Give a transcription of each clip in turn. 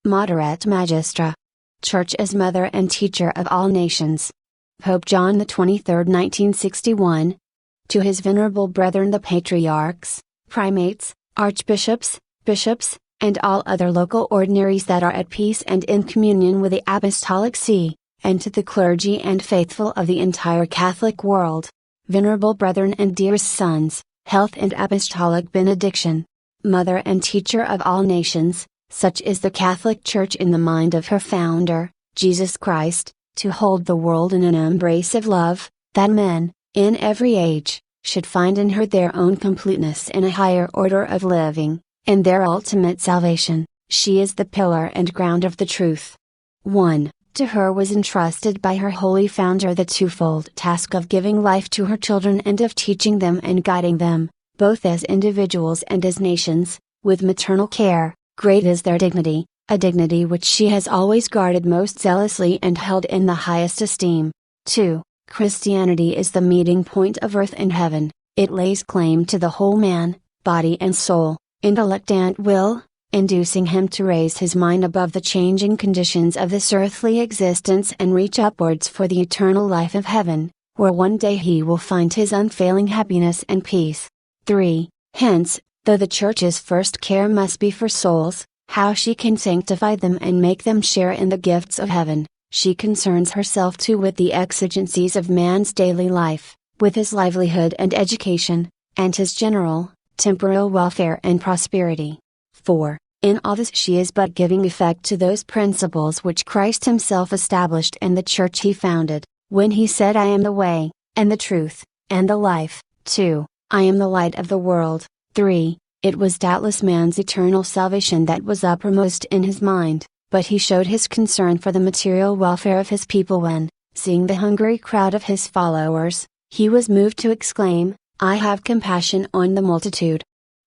Moderat Magistra. Church as mother and teacher of all nations. Pope John XXIII 1961. To his venerable brethren the patriarchs, primates, archbishops, bishops, and all other local ordinaries that are at peace and in communion with the Apostolic See, and to the clergy and faithful of the entire Catholic world, venerable brethren and dearest sons, health and apostolic benediction. Mother and teacher of all nations, such is the Catholic Church in the mind of her founder, Jesus Christ, to hold the world in an embrace of love, that men, in every age, should find in her their own completeness in a higher order of living, and their ultimate salvation. She is the pillar and ground of the truth. 1. To her was entrusted by her holy founder the twofold task of giving life to her children and of teaching them and guiding them, both as individuals and as nations, with maternal care. Great is their dignity, a dignity which she has always guarded most zealously and held in the highest esteem. 2. Christianity is the meeting point of earth and heaven. It lays claim to the whole man, body and soul, intellect and will, inducing him to raise his mind above the changing conditions of this earthly existence and reach upwards for the eternal life of heaven, where one day he will find his unfailing happiness and peace. 3. Hence, though the Church's first care must be for souls, how she can sanctify them and make them share in the gifts of heaven, she concerns herself too with the exigencies of man's daily life, with his livelihood and education, and his general, temporal welfare and prosperity. 4. In all this she is but giving effect to those principles which Christ himself established and the Church he founded, when he said I am the way, and the truth, and the life. 2. I am the light of the world. 3. It was doubtless man's eternal salvation that was uppermost in his mind, but he showed his concern for the material welfare of his people when, seeing the hungry crowd of his followers, he was moved to exclaim, I have compassion on the multitude.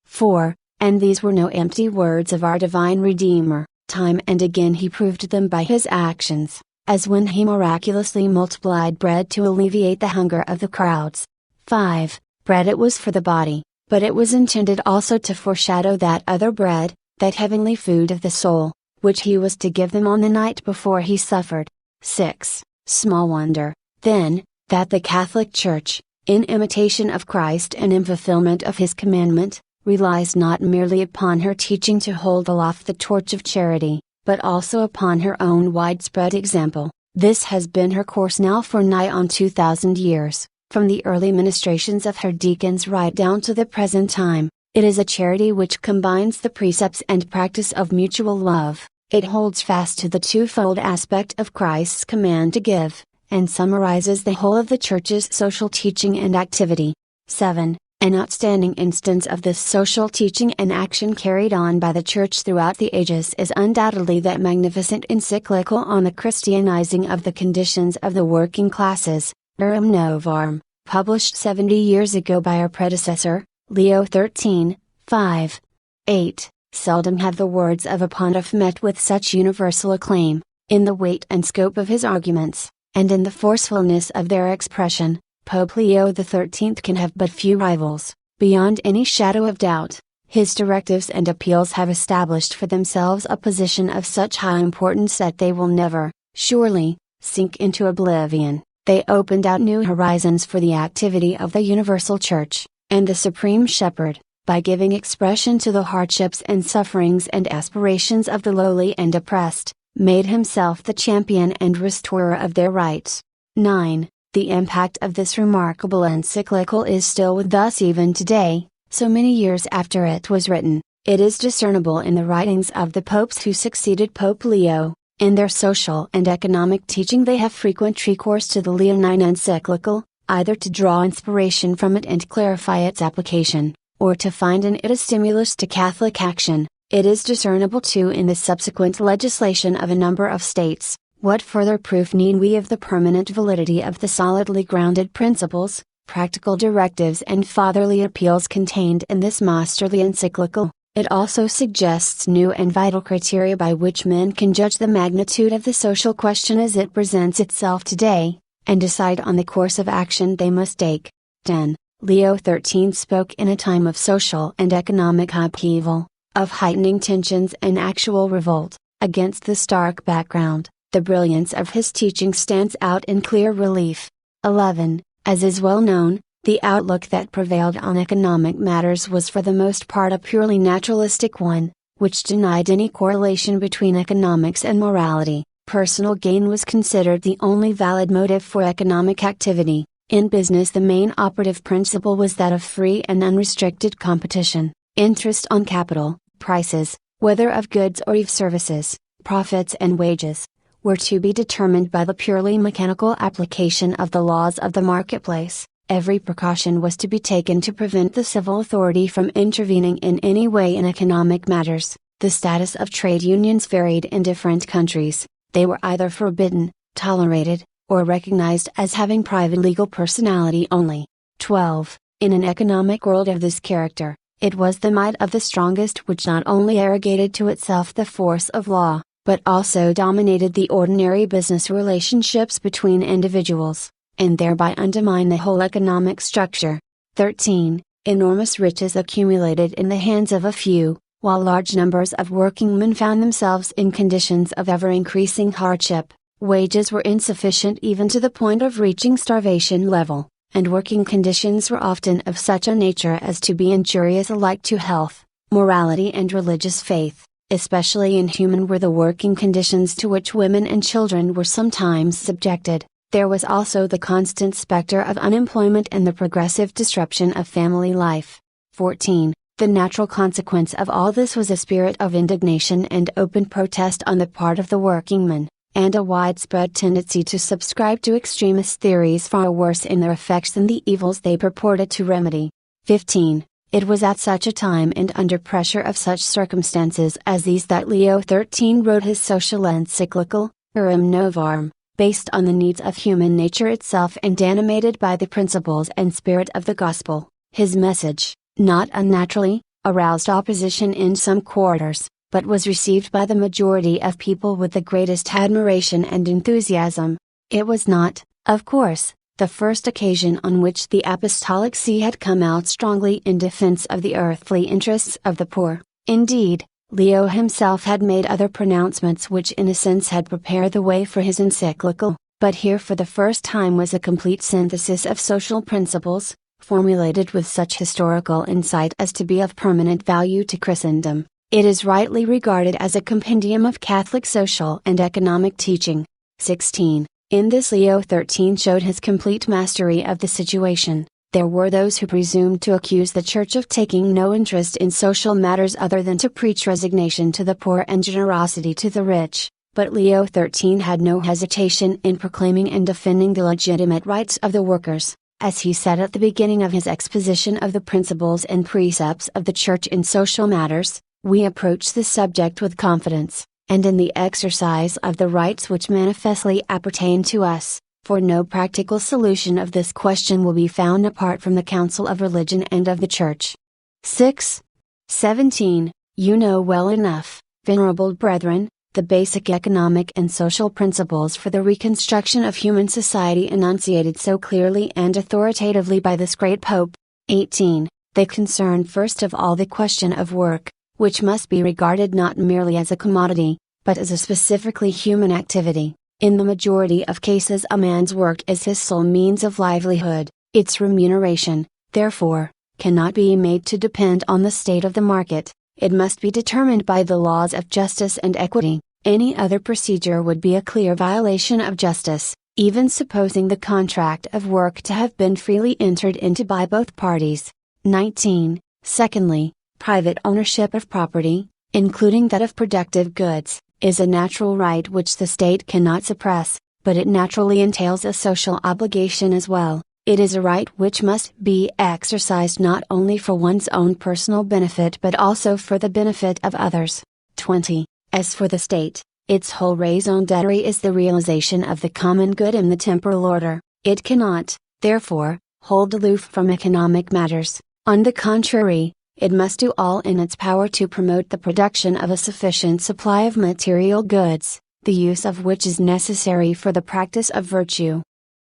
4. And these were no empty words of our divine Redeemer, time and again he proved them by his actions, as when he miraculously multiplied bread to alleviate the hunger of the crowds. 5. Bread it was for the body, but it was intended also to foreshadow that other bread, that heavenly food of the soul, which he was to give them on the night before he suffered. 6. Small wonder, then, that the Catholic Church, in imitation of Christ and in fulfillment of his commandment, relies not merely upon her teaching to hold aloft the torch of charity, but also upon her own widespread example. This has been her course now for nigh on 2,000 years, from the early ministrations of her deacons right down to the present time. It is a charity which combines the precepts and practice of mutual love. It holds fast to the twofold aspect of Christ's command to give, and summarizes the whole of the Church's social teaching and activity. 7. An outstanding instance of this social teaching and action carried on by the Church throughout the ages is undoubtedly that magnificent encyclical on the Christianizing of the conditions of the working classes, Rerum Novarum, published 70 years ago by our predecessor, Leo XIII. 5. 8. Seldom have the words of a pontiff met with such universal acclaim, in the weight and scope of his arguments, and in the forcefulness of their expression. Pope Leo XIII can have but few rivals. Beyond any shadow of doubt, his directives and appeals have established for themselves a position of such high importance that they will never, surely, sink into oblivion. They opened out new horizons for the activity of the Universal Church, and the Supreme Shepherd, by giving expression to the hardships and sufferings and aspirations of the lowly and oppressed, made himself the champion and restorer of their rights. 9. The impact of this remarkable encyclical is still with us even today, so many years after it was written. It is discernible in the writings of the popes who succeeded Pope Leo. In their social and economic teaching they have frequent recourse to the Leonine Encyclical, either to draw inspiration from it and clarify its application, or to find in it a stimulus to Catholic action. It is discernible too in the subsequent legislation of a number of states. What further proof need we of the permanent validity of the solidly grounded principles, practical directives and fatherly appeals contained in this masterly encyclical? It also suggests new and vital criteria by which men can judge the magnitude of the social question as it presents itself today, and decide on the course of action they must take. 10. Leo XIII spoke in a time of social and economic upheaval, of heightening tensions and actual revolt, Against this stark background, the brilliance of his teaching stands out in clear relief. 11. As is well known, the outlook that prevailed on economic matters was for the most part a purely naturalistic one, which denied any correlation between economics and morality. Personal gain was considered the only valid motive for economic activity. In business, the main operative principle was that of free and unrestricted competition. Interest on capital, prices, whether of goods or of services, profits and wages, were to be determined by the purely mechanical application of the laws of the marketplace. Every precaution was to be taken to prevent the civil authority from intervening in any way in economic matters. The status of trade unions varied in different countries. They were either forbidden, tolerated, or recognized as having private legal personality only. 12. In an economic world of this character, it was the might of the strongest which not only arrogated to itself the force of law, but also dominated the ordinary business relationships between individuals, and thereby undermined the whole economic structure. 13. Enormous riches accumulated in the hands of a few, while large numbers of workingmen found themselves in conditions of ever-increasing hardship. Wages were insufficient even to the point of reaching starvation level, and working conditions were often of such a nature as to be injurious alike to health, morality and religious faith. Especially inhuman were the working conditions to which women and children were sometimes subjected. There was also the constant specter of unemployment and the progressive disruption of family life. 14. The natural consequence of all this was a spirit of indignation and open protest on the part of the workingmen, and a widespread tendency to subscribe to extremist theories far worse in their effects than the evils they purported to remedy. 15. It was at such a time and under pressure of such circumstances as these that Leo XIII wrote his social encyclical, Rerum Novarum, based on the needs of human nature itself and animated by the principles and spirit of the Gospel. His message, not unnaturally, aroused opposition in some quarters, but was received by the majority of people with the greatest admiration and enthusiasm. It was not, of course, the first occasion on which the Apostolic See had come out strongly in defense of the earthly interests of the poor. Indeed, Leo himself had made other pronouncements which in a sense had prepared the way for his encyclical, but here for the first time was a complete synthesis of social principles, formulated with such historical insight as to be of permanent value to Christendom. It is rightly regarded as a compendium of Catholic social and economic teaching. 16. In this Leo XIII showed his complete mastery of the situation. There were those who presumed to accuse the Church of taking no interest in social matters other than to preach resignation to the poor and generosity to the rich, but Leo XIII had no hesitation in proclaiming and defending the legitimate rights of the workers. As he said at the beginning of his exposition of the principles and precepts of the Church in social matters, we approach this subject with confidence, and in the exercise of the rights which manifestly appertain to us, for no practical solution of this question will be found apart from the counsel of religion and of the Church. 6. 17. You know well enough, venerable brethren, the basic economic and social principles for the reconstruction of human society enunciated so clearly and authoritatively by this great Pope. 18. They concern first of all the question of work, which must be regarded not merely as a commodity, but as a specifically human activity. In the majority of cases a man's work is his sole means of livelihood. Its remuneration, therefore, cannot be made to depend on the state of the market. It must be determined by the laws of justice and equity. Any other procedure would be a clear violation of justice, even supposing the contract of work to have been freely entered into by both parties. 19. Secondly, private ownership of property, including that of productive goods, is a natural right which the state cannot suppress, but it naturally entails a social obligation as well. It is a right which must be exercised not only for one's own personal benefit but also for the benefit of others. 20. As for the state, its whole raison d'etre is the realization of the common good in the temporal order. It cannot, therefore, hold aloof from economic matters. On the contrary, it must do all in its power to promote the production of a sufficient supply of material goods, the use of which is necessary for the practice of virtue.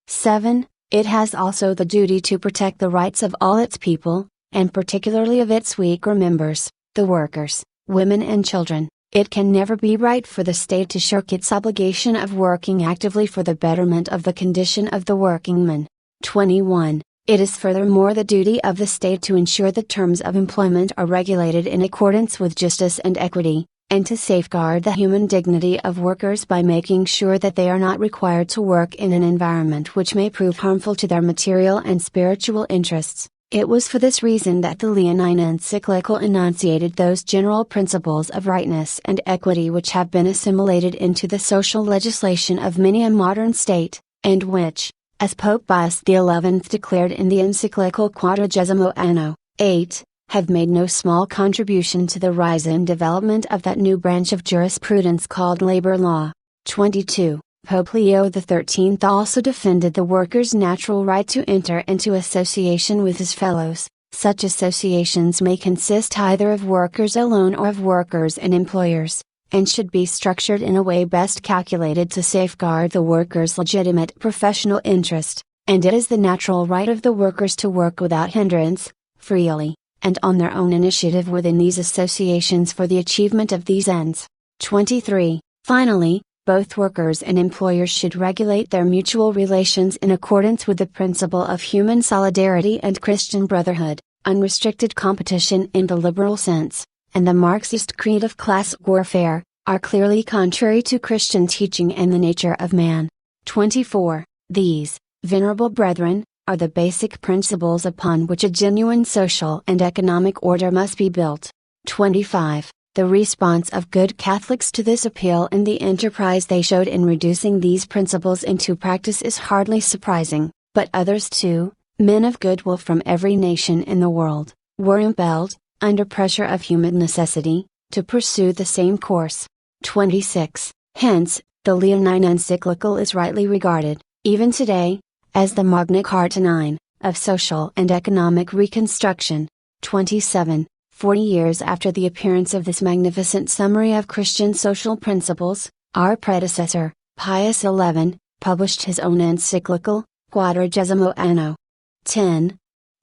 7. It has also the duty to protect the rights of all its people, and particularly of its weaker members, the workers, women and children. It can never be right for the state to shirk its obligation of working actively for the betterment of the condition of the workingman. 21. It is furthermore the duty of the state to ensure the terms of employment are regulated in accordance with justice and equity, and to safeguard the human dignity of workers by making sure that they are not required to work in an environment which may prove harmful to their material and spiritual interests. It was for this reason that the Leonine Encyclical enunciated those general principles of rightness and equity which have been assimilated into the social legislation of many a modern state, and which, as Pope Pius XI declared in the Encyclical Quadragesimo Anno, 8, have made no small contribution to the rise and development of that new branch of jurisprudence called labor law. 22. Pope Leo XIII also defended the worker's natural right to enter into association with his fellows. Such associations may consist either of workers alone or of workers and employers, and should be structured in a way best calculated to safeguard the worker's legitimate professional interest, and it is the natural right of the workers to work without hindrance, freely, and on their own initiative within these associations for the achievement of these ends. 23. Finally, both workers and employers should regulate their mutual relations in accordance with the principle of human solidarity and Christian brotherhood, unrestricted competition in the liberal sense, and the Marxist creed of class warfare, are clearly contrary to Christian teaching and the nature of man. 24. These, venerable brethren, are the basic principles upon which a genuine social and economic order must be built. 25. The response of good Catholics to this appeal and the enterprise they showed in reducing these principles into practice is hardly surprising, but others too, men of good will from every nation in the world, were impelled, under pressure of human necessity, to pursue the same course. 26. Hence, the Leonine Encyclical is rightly regarded, even today, as the Magna Carta IX, of social and economic reconstruction. 27. 40 years after the appearance of this magnificent summary of Christian social principles, our predecessor, Pius XI, published his own encyclical, Quadragesimo Anno. 10.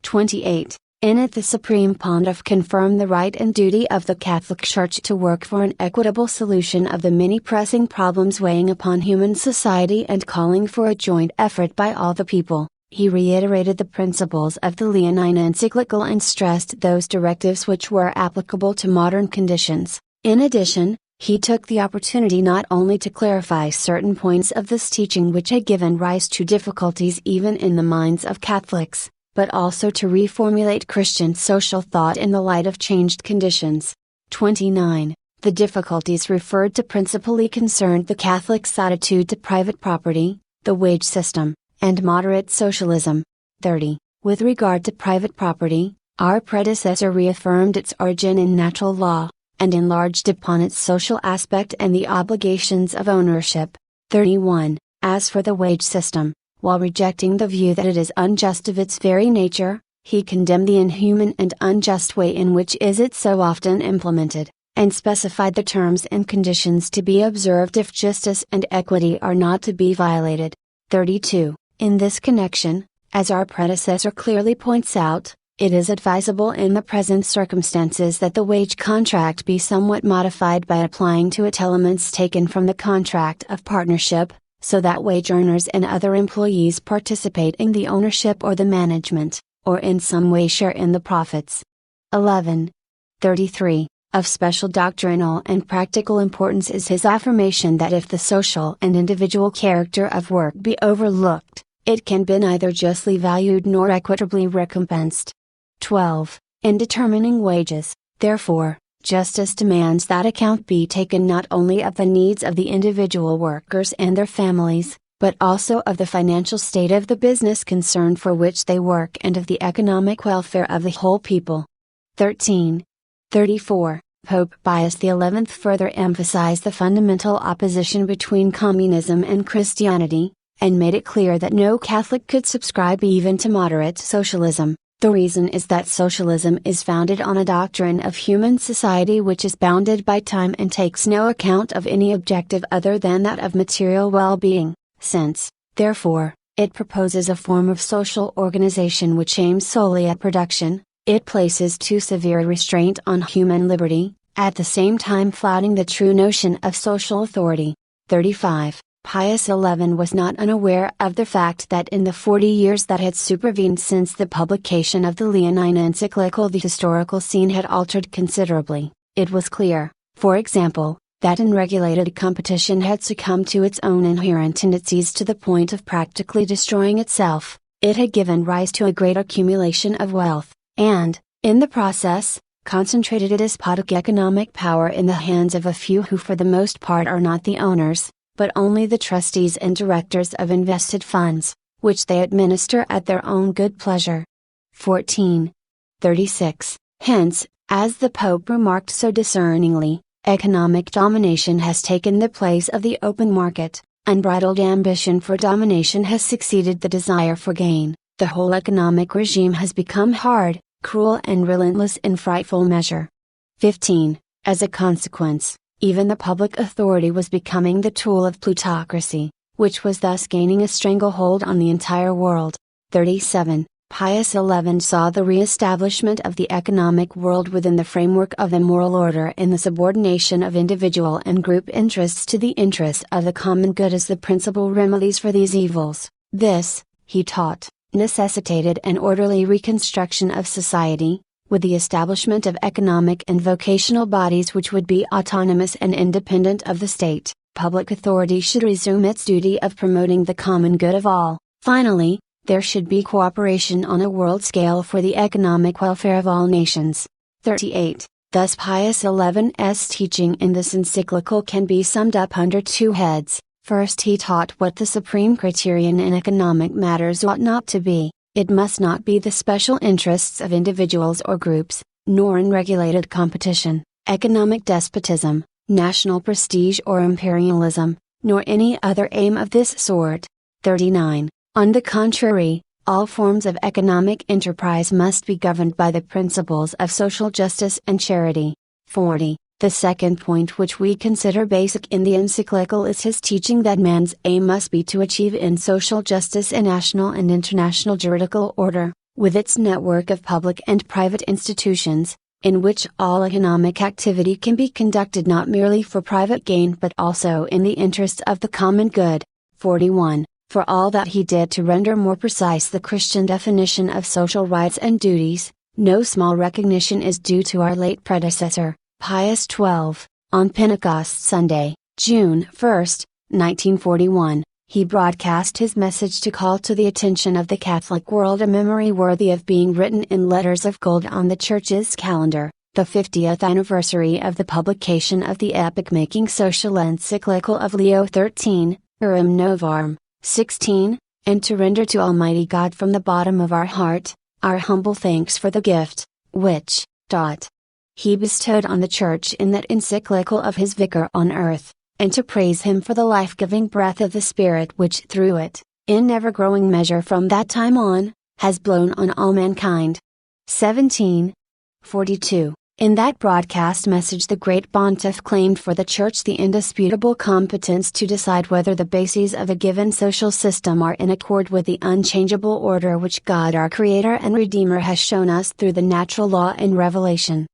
28. In it the Supreme Pontiff confirmed the right and duty of the Catholic Church to work for an equitable solution of the many pressing problems weighing upon human society and calling for a joint effort by all the people. He reiterated the principles of the Leonine Encyclical and stressed those directives which were applicable to modern conditions. In addition, he took the opportunity not only to clarify certain points of this teaching which had given rise to difficulties even in the minds of Catholics, but also to reformulate Christian social thought in the light of changed conditions. 29. The difficulties referred to principally concerned the Catholics' attitude to private property, the wage system, and moderate socialism. 30. With regard to private property, our predecessor reaffirmed its origin in natural law, and enlarged upon its social aspect and the obligations of ownership. 31. As for the wage system, while rejecting the view that it is unjust of its very nature, he condemned the inhuman and unjust way in which is it so often implemented, and specified the terms and conditions to be observed if justice and equity are not to be violated. 32. In this connection, as our predecessor clearly points out, it is advisable in the present circumstances that the wage contract be somewhat modified by applying to it elements taken from the contract of partnership, so that wage earners and other employees participate in the ownership or the management, or in some way share in the profits. 11. 33. Of special doctrinal and practical importance is his affirmation that if the social and individual character of work be overlooked, it can be neither justly valued nor equitably recompensed. 12. In determining wages, therefore, justice demands that account be taken not only of the needs of the individual workers and their families, but also of the financial state of the business concern for which they work and of the economic welfare of the whole people. 13. 34. Pope Pius XI further emphasized the fundamental opposition between communism and Christianity, and made it clear that no Catholic could subscribe even to moderate socialism. The reason is that socialism is founded on a doctrine of human society which is bounded by time and takes no account of any objective other than that of material well-being, since, therefore, it proposes a form of social organization which aims solely at production. It places too severe restraint on human liberty, at the same time flouting the true notion of social authority. 35. Pius XI was not unaware of the fact that in the 40 years that had supervened since the publication of the Leonine Encyclical the historical scene had altered considerably. It was clear, for example, that unregulated competition had succumbed to its own inherent tendencies to the point of practically destroying itself. It had given rise to a great accumulation of wealth, and, in the process, concentrated a despotic economic power in the hands of a few who for the most part are not the owners, but only the trustees and directors of invested funds, which they administer at their own good pleasure. 14. 36. Hence, as the Pope remarked so discerningly, economic domination has taken the place of the open market, unbridled ambition for domination has succeeded the desire for gain, the whole economic regime has become hard, cruel and relentless in frightful measure. 15. As a consequence, even the public authority was becoming the tool of plutocracy, which was thus gaining a stranglehold on the entire world. 37. Pius XI saw the re-establishment of the economic world within the framework of the moral order in the subordination of individual and group interests to the interests of the common good as the principal remedies for these evils. This, he taught, necessitated an orderly reconstruction of society, with the establishment of economic and vocational bodies which would be autonomous and independent of the state. Public authority should resume its duty of promoting the common good of all. Finally, there should be cooperation on a world scale for the economic welfare of all nations. 38. Thus Pius XI's teaching in this encyclical can be summed up under two heads. First, he taught what the supreme criterion in economic matters ought not to be. It must not be the special interests of individuals or groups, nor unregulated competition, economic despotism, national prestige or imperialism, nor any other aim of this sort. 39. On the contrary, all forms of economic enterprise must be governed by the principles of social justice and charity. 40. The second point which we consider basic in the encyclical is his teaching that man's aim must be to achieve in social justice a national and international juridical order, with its network of public and private institutions, in which all economic activity can be conducted not merely for private gain but also in the interest of the common good. 41. For all that he did to render more precise the Christian definition of social rights and duties, no small recognition is due to our late predecessor, Pius XII. On Pentecost Sunday, June 1, 1941, he broadcast his message to call to the attention of the Catholic world a memory worthy of being written in letters of gold on the Church's calendar, the 50th anniversary of the publication of the epoch-making social encyclical of Leo XIII, Rerum Novarum, 16, and to render to Almighty God from the bottom of our heart, our humble thanks for the gift, which, he bestowed on the Church in that encyclical of his Vicar on earth, and to praise him for the life-giving breath of the Spirit which through it, in ever-growing measure from that time on, has blown on all mankind. 17. 42. In that broadcast message the great Pontiff claimed for the Church the indisputable competence to decide whether the bases of a given social system are in accord with the unchangeable order which God our Creator and Redeemer has shown us through the natural law and revelation.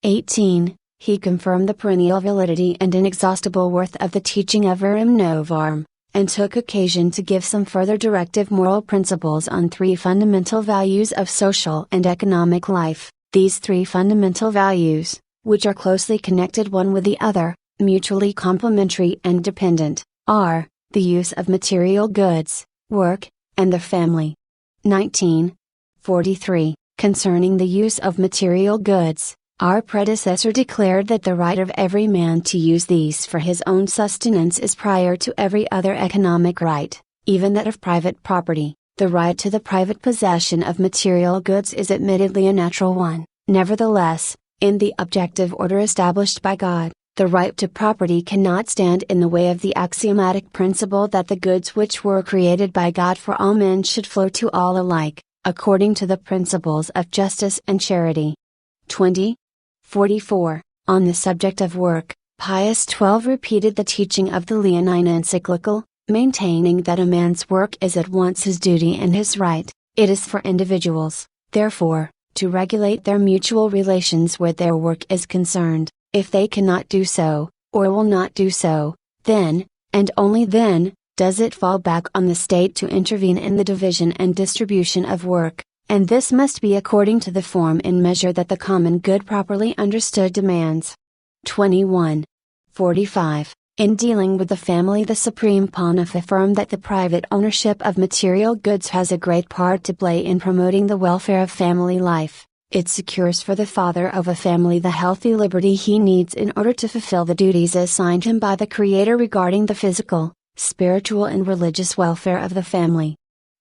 18. He confirmed the perennial validity and inexhaustible worth of the teaching of Rerum Novarum, and took occasion to give some further directive moral principles on three fundamental values of social and economic life. These three fundamental values, which are closely connected one with the other, mutually complementary and dependent, are the use of material goods, work, and the family. 19. 43. Concerning the use of material goods, our predecessor declared that the right of every man to use these for his own sustenance is prior to every other economic right, even that of private property. The right to the private possession of material goods is admittedly a natural one. Nevertheless, in the objective order established by God, the right to property cannot stand in the way of the axiomatic principle that the goods which were created by God for all men should flow to all alike, according to the principles of justice and charity. 20. 44. On the subject of work, Pius XII repeated the teaching of the Leonine Encyclical, maintaining that a man's work is at once his duty and his right. It is for individuals, therefore, to regulate their mutual relations where their work is concerned. If they cannot do so, or will not do so, then, and only then, does it fall back on the state to intervene in the division and distribution of work, and this must be according to the form and measure that the common good properly understood demands. 2145. In dealing with the family, the Supreme Pontiff affirmed that the private ownership of material goods has a great part to play in promoting the welfare of family life. It secures for the father of a family the healthy liberty he needs in order to fulfill the duties assigned him by the Creator regarding the physical, spiritual and religious welfare of the family.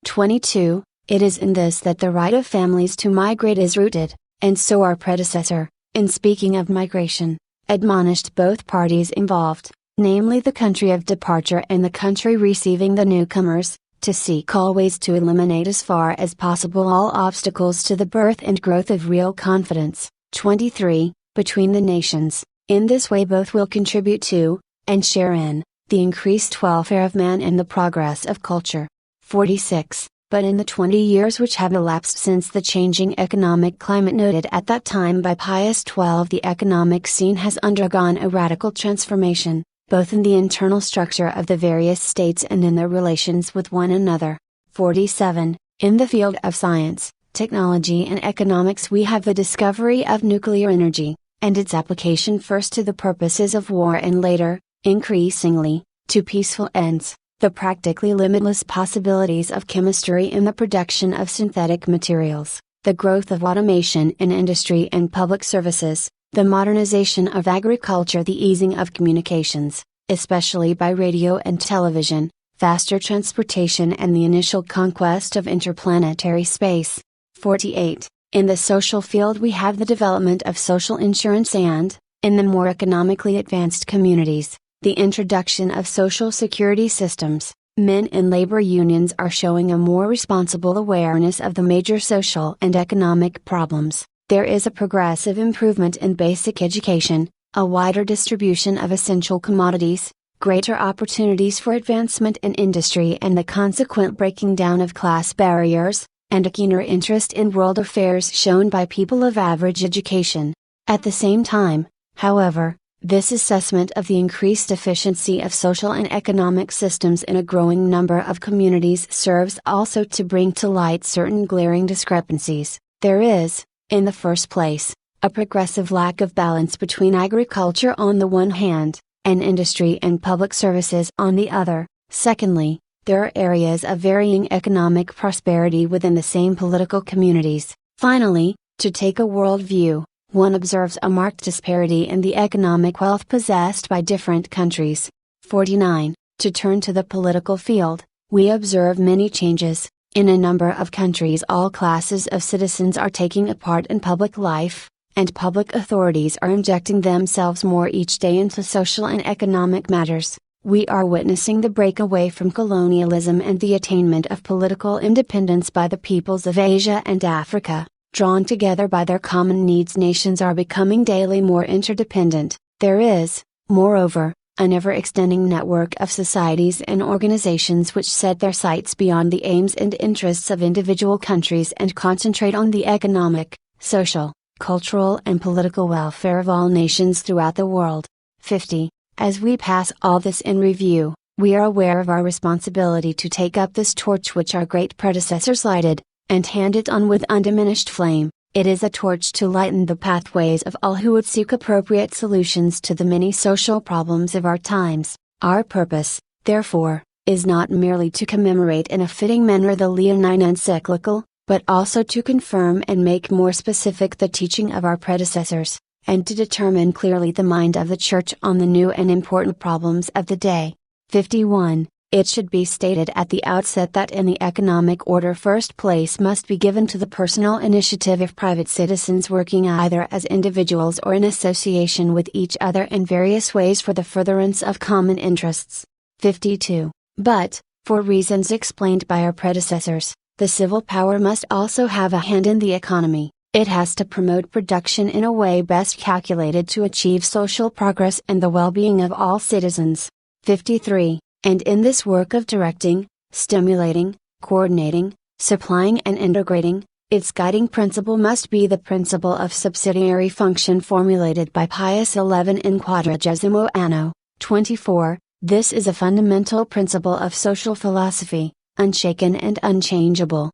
22. It is in this that the right of families to migrate is rooted, and so our predecessor, in speaking of migration, admonished both parties involved, namely the country of departure and the country receiving the newcomers, to seek always to eliminate as far as possible all obstacles to the birth and growth of real confidence. 23. Between the nations, in this way both will contribute to, and share in, the increased welfare of man and the progress of culture. 46. But in the 20 years which have elapsed since the changing economic climate noted at that time by Pius XII, the economic scene has undergone a radical transformation, both in the internal structure of the various states and in their relations with one another. 47. In the field of science, technology and economics we have the discovery of nuclear energy, and its application first to the purposes of war and later, increasingly, to peaceful ends, the practically limitless possibilities of chemistry in the production of synthetic materials, the growth of automation in industry and public services, the modernization of agriculture, the easing of communications, especially by radio and television, faster transportation and the initial conquest of interplanetary space. 48. In the social field we have the development of social insurance and, in the more economically advanced communities, the introduction of social security systems. Men in labor unions are showing a more responsible awareness of the major social and economic problems. There is a progressive improvement in basic education, a wider distribution of essential commodities, greater opportunities for advancement in industry and the consequent breaking down of class barriers, and a keener interest in world affairs shown by people of average education. At the same time, however, this assessment of the increased efficiency of social and economic systems in a growing number of communities serves also to bring to light certain glaring discrepancies. There is, in the first place, a progressive lack of balance between agriculture on the one hand, and industry and public services on the other. Secondly, there are areas of varying economic prosperity within the same political communities. Finally, to take a world view, one observes a marked disparity in the economic wealth possessed by different countries. 49. To turn to the political field, we observe many changes. In a number of countries all classes of citizens are taking a part in public life, and public authorities are injecting themselves more each day into social and economic matters. We are witnessing the breakaway from colonialism and the attainment of political independence by the peoples of Asia and Africa. Drawn together by their common needs, nations are becoming daily more interdependent. There is, moreover, an ever-extending network of societies and organizations which set their sights beyond the aims and interests of individual countries and concentrate on the economic, social, cultural and political welfare of all nations throughout the world. 50. As we pass all this in review, we are aware of our responsibility to take up this torch which our great predecessors lighted, and hand it on with undiminished flame. It is a torch to lighten the pathways of all who would seek appropriate solutions to the many social problems of our times. Our purpose, therefore, is not merely to commemorate in a fitting manner the Leonine Encyclical, but also to confirm and make more specific the teaching of our predecessors, and to determine clearly the mind of the Church on the new and important problems of the day. 51. It should be stated at the outset that in the economic order first place must be given to the personal initiative of private citizens working either as individuals or in association with each other in various ways for the furtherance of common interests. 52. But, for reasons explained by our predecessors, the civil power must also have a hand in the economy. It has to promote production in a way best calculated to achieve social progress and the well-being of all citizens. 53. And in this work of directing, stimulating, coordinating, supplying and integrating, Its guiding principle must be the principle of subsidiary function formulated by Pius XI in Quadragesimo Anno 24. This is a fundamental principle of social philosophy, unshaken and unchangeable.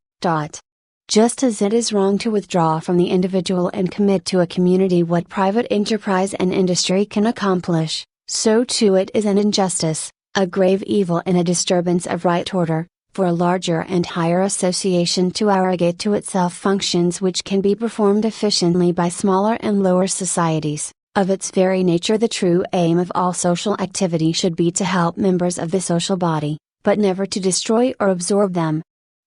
Just as it is wrong to withdraw from the individual and commit to a community what private enterprise and industry can accomplish, so too it is an injustice, a grave evil and a disturbance of right order, for a larger and higher association to arrogate to itself functions which can be performed efficiently by smaller and lower societies. Of its very nature, the true aim of all social activity should be to help members of the social body, but never to destroy or absorb them.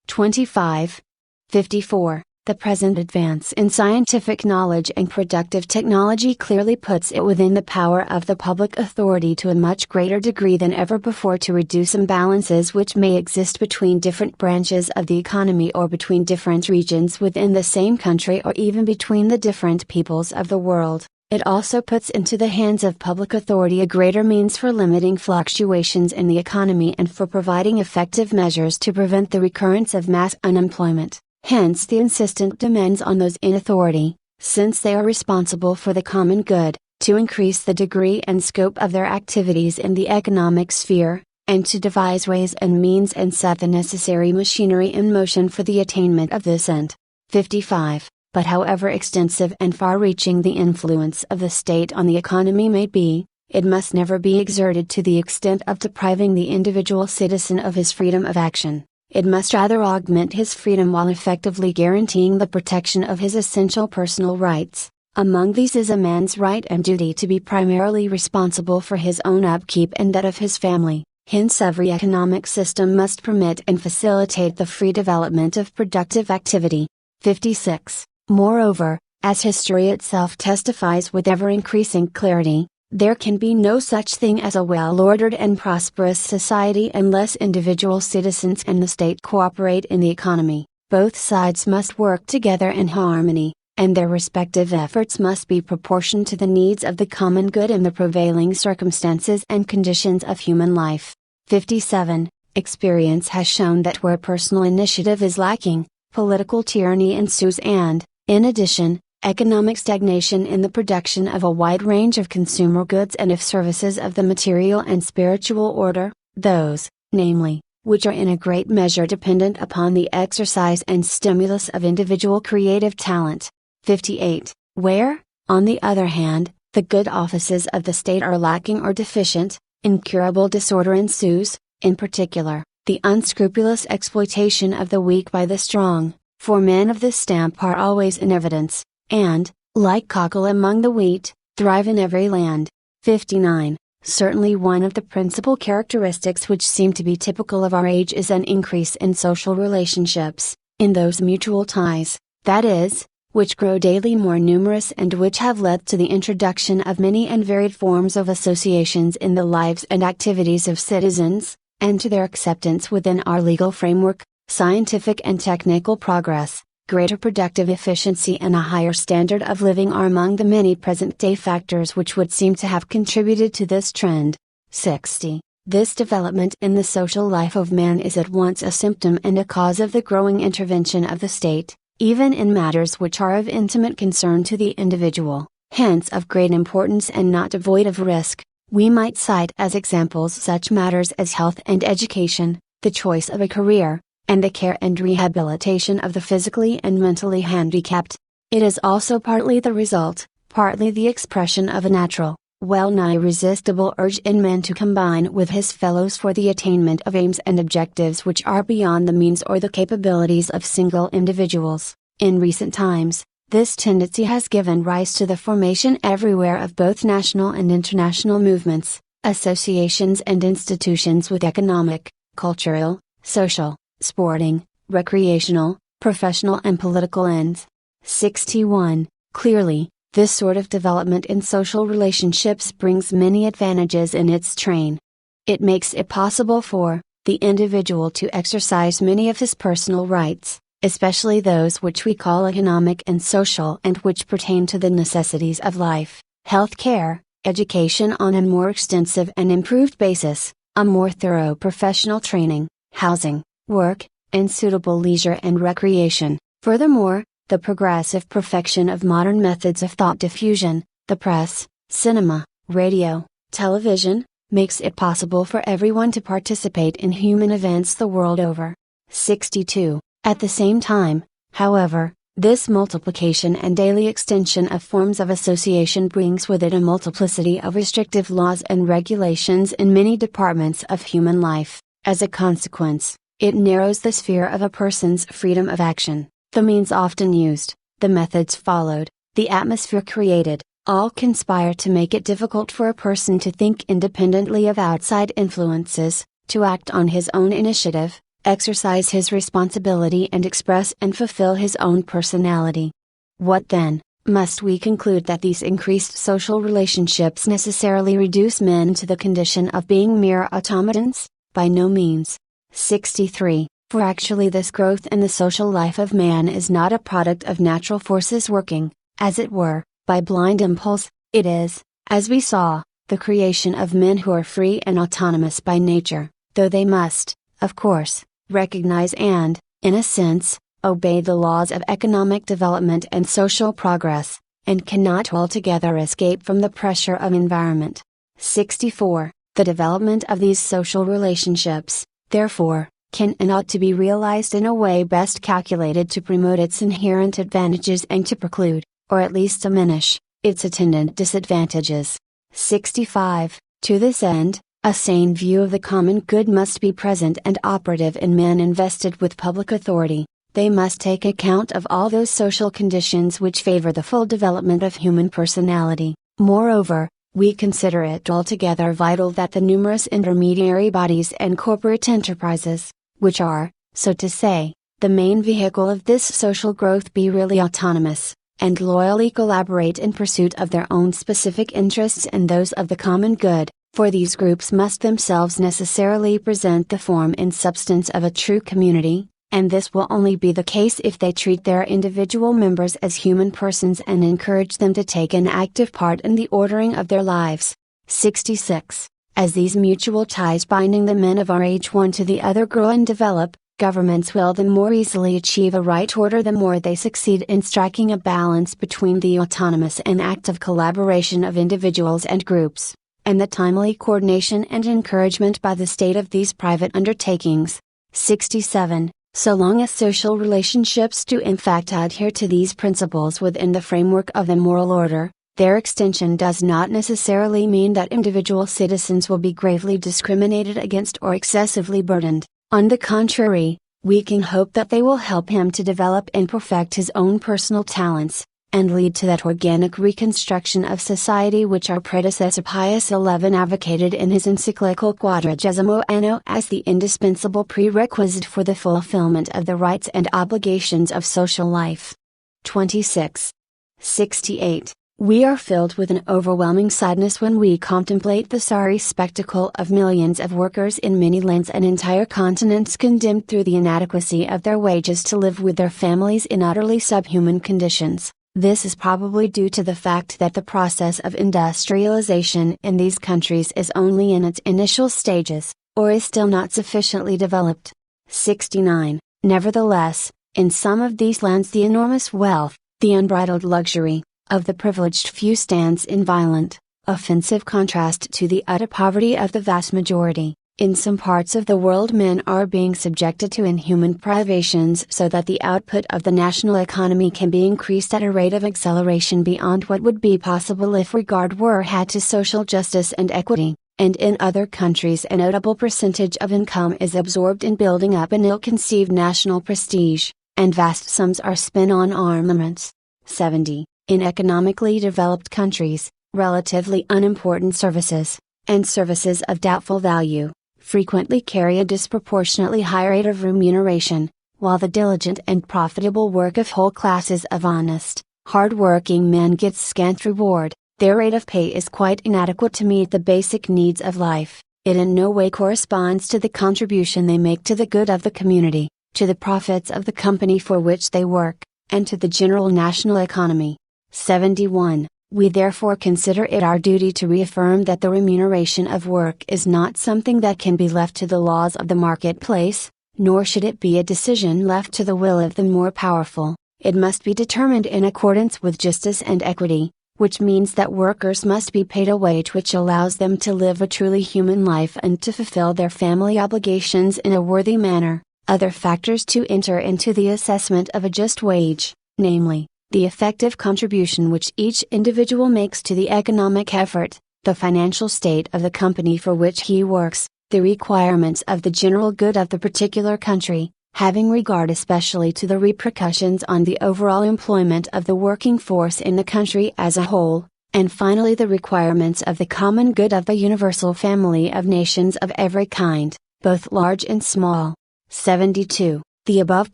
25. 54. The present advance in scientific knowledge and productive technology clearly puts it within the power of the public authority to a much greater degree than ever before to reduce imbalances which may exist between different branches of the economy or between different regions within the same country or even between the different peoples of the world. It also puts into the hands of public authority a greater means for limiting fluctuations in the economy and for providing effective measures to prevent the recurrence of mass unemployment. Hence the insistent demands on those in authority, since they are responsible for the common good, to increase the degree and scope of their activities in the economic sphere, and to devise ways and means and set the necessary machinery in motion for the attainment of this end. 55. But however extensive and far-reaching the influence of the state on the economy may be, it must never be exerted to the extent of depriving the individual citizen of his freedom of action. It must rather augment his freedom while effectively guaranteeing the protection of his essential personal rights. Among these is a man's right and duty to be primarily responsible for his own upkeep and that of his family. Hence every economic system must permit and facilitate the free development of productive activity. 56. Moreover, as history itself testifies with ever-increasing clarity, there can be no such thing as a well-ordered and prosperous society unless individual citizens and the state cooperate in the economy. Both sides must work together in harmony, and their respective efforts must be proportioned to the needs of the common good and the prevailing circumstances and conditions of human life. 57. Experience has shown that where personal initiative is lacking, political tyranny ensues and, in addition, economic stagnation in the production of a wide range of consumer goods and of services of the material and spiritual order, those, namely, which are in a great measure dependent upon the exercise and stimulus of individual creative talent. 58. Where, on the other hand, the good offices of the state are lacking or deficient, incurable disorder ensues, in particular, the unscrupulous exploitation of the weak by the strong, for men of this stamp are always in evidence, and, like cockle among the wheat, thrive in every land. 59. Certainly one of the principal characteristics which seem to be typical of our age is an increase in social relationships, in those mutual ties, that is, which grow daily more numerous and which have led to the introduction of many and varied forms of associations in the lives and activities of citizens, and to their acceptance within our legal framework, scientific and technical progress. Greater productive efficiency and a higher standard of living are among the many present-day factors which would seem to have contributed to this trend. 60. This development in the social life of man is at once a symptom and a cause of the growing intervention of the state, even in matters which are of intimate concern to the individual, hence of great importance and not devoid of risk. We might cite as examples such matters as health and education, the choice of a career, and the care and rehabilitation of the physically and mentally handicapped. It is also partly the result, partly the expression of a natural, well-nigh irresistible urge in man to combine with his fellows for the attainment of aims and objectives which are beyond the means or the capabilities of single individuals. In recent times, this tendency has given rise to the formation everywhere of both national and international movements, associations and institutions with economic, cultural, social, sporting, recreational, professional and political ends. 61. Clearly, this sort of development in social relationships brings many advantages in its train. It makes it possible for the individual to exercise many of his personal rights, especially those which we call economic and social and which pertain to the necessities of life, health care, education on a more extensive and improved basis, a more thorough professional training, housing, work, and suitable leisure and recreation. Furthermore, the progressive perfection of modern methods of thought diffusion, the press, cinema, radio, television, makes it possible for everyone to participate in human events the world over. 62. At the same time, however, this multiplication and daily extension of forms of association brings with it a multiplicity of restrictive laws and regulations in many departments of human life. As a consequence, it narrows the sphere of a person's freedom of action. The means often used, the methods followed, the atmosphere created, all conspire to make it difficult for a person to think independently of outside influences, to act on his own initiative, exercise his responsibility and express and fulfill his own personality. What then? Must we conclude that these increased social relationships necessarily reduce men to the condition of being mere automatons? By no means. 63. For actually this growth in the social life of man is not a product of natural forces working, as it were, by blind impulse. It is, as we saw, the creation of men who are free and autonomous by nature, though they must, of course, recognize and, in a sense, obey the laws of economic development and social progress, and cannot altogether escape from the pressure of environment. 64. The development of these social relationships, therefore, can and ought to be realized in a way best calculated to promote its inherent advantages and to preclude, or at least diminish, its attendant disadvantages. 65. To this end, a sane view of the common good must be present and operative in men invested with public authority. They must take account of all those social conditions which favor the full development of human personality. Moreover, we consider it altogether vital that the numerous intermediary bodies and corporate enterprises, which are, so to say, the main vehicle of this social growth, be really autonomous, and loyally collaborate in pursuit of their own specific interests and those of the common good, for these groups must themselves necessarily present the form and substance of a true community, and this will only be the case if they treat their individual members as human persons and encourage them to take an active part in the ordering of their lives. 66. As these mutual ties binding the men of our age one to the other grow and develop, governments will the more easily achieve a right order the more they succeed in striking a balance between the autonomous and active collaboration of individuals and groups, and the timely coordination and encouragement by the state of these private undertakings. 67. So long as social relationships do in fact adhere to these principles within the framework of the moral order, their extension does not necessarily mean that individual citizens will be gravely discriminated against or excessively burdened. On the contrary, we can hope that they will help him to develop and perfect his own personal talents, and lead to that organic reconstruction of society which our predecessor Pius XI advocated in his Encyclical Quadragesimo Anno as the indispensable prerequisite for the fulfillment of the rights and obligations of social life. 26. 68. We are filled with an overwhelming sadness when we contemplate the sorry spectacle of millions of workers in many lands and entire continents condemned through the inadequacy of their wages to live with their families in utterly subhuman conditions. This is probably due to the fact that the process of industrialization in these countries is only in its initial stages, or is still not sufficiently developed. 69. Nevertheless, in some of these lands the enormous wealth, the unbridled luxury, of the privileged few stands in violent, offensive contrast to the utter poverty of the vast majority. In some parts of the world men are being subjected to inhuman privations so that the output of the national economy can be increased at a rate of acceleration beyond what would be possible if regard were had to social justice and equity, and in other countries a notable percentage of income is absorbed in building up an ill-conceived national prestige, and vast sums are spent on armaments. 70. In economically developed countries, relatively unimportant services, and services of doubtful value, frequently carry a disproportionately high rate of remuneration, while the diligent and profitable work of whole classes of honest, hard-working men gets scant reward. Their rate of pay is quite inadequate to meet the basic needs of life. It in no way corresponds to the contribution they make to the good of the community, to the profits of the company for which they work, and to the general national economy. 71. We therefore consider it our duty to reaffirm that the remuneration of work is not something that can be left to the laws of the marketplace, nor should it be a decision left to the will of the more powerful. It must be determined in accordance with justice and equity, which means that workers must be paid a wage which allows them to live a truly human life and to fulfill their family obligations in a worthy manner. Other factors to enter into the assessment of a just wage, namely, the effective contribution which each individual makes to the economic effort, the financial state of the company for which he works, the requirements of the general good of the particular country, having regard especially to the repercussions on the overall employment of the working force in the country as a whole, and finally the requirements of the common good of the universal family of nations of every kind, both large and small. 72. The above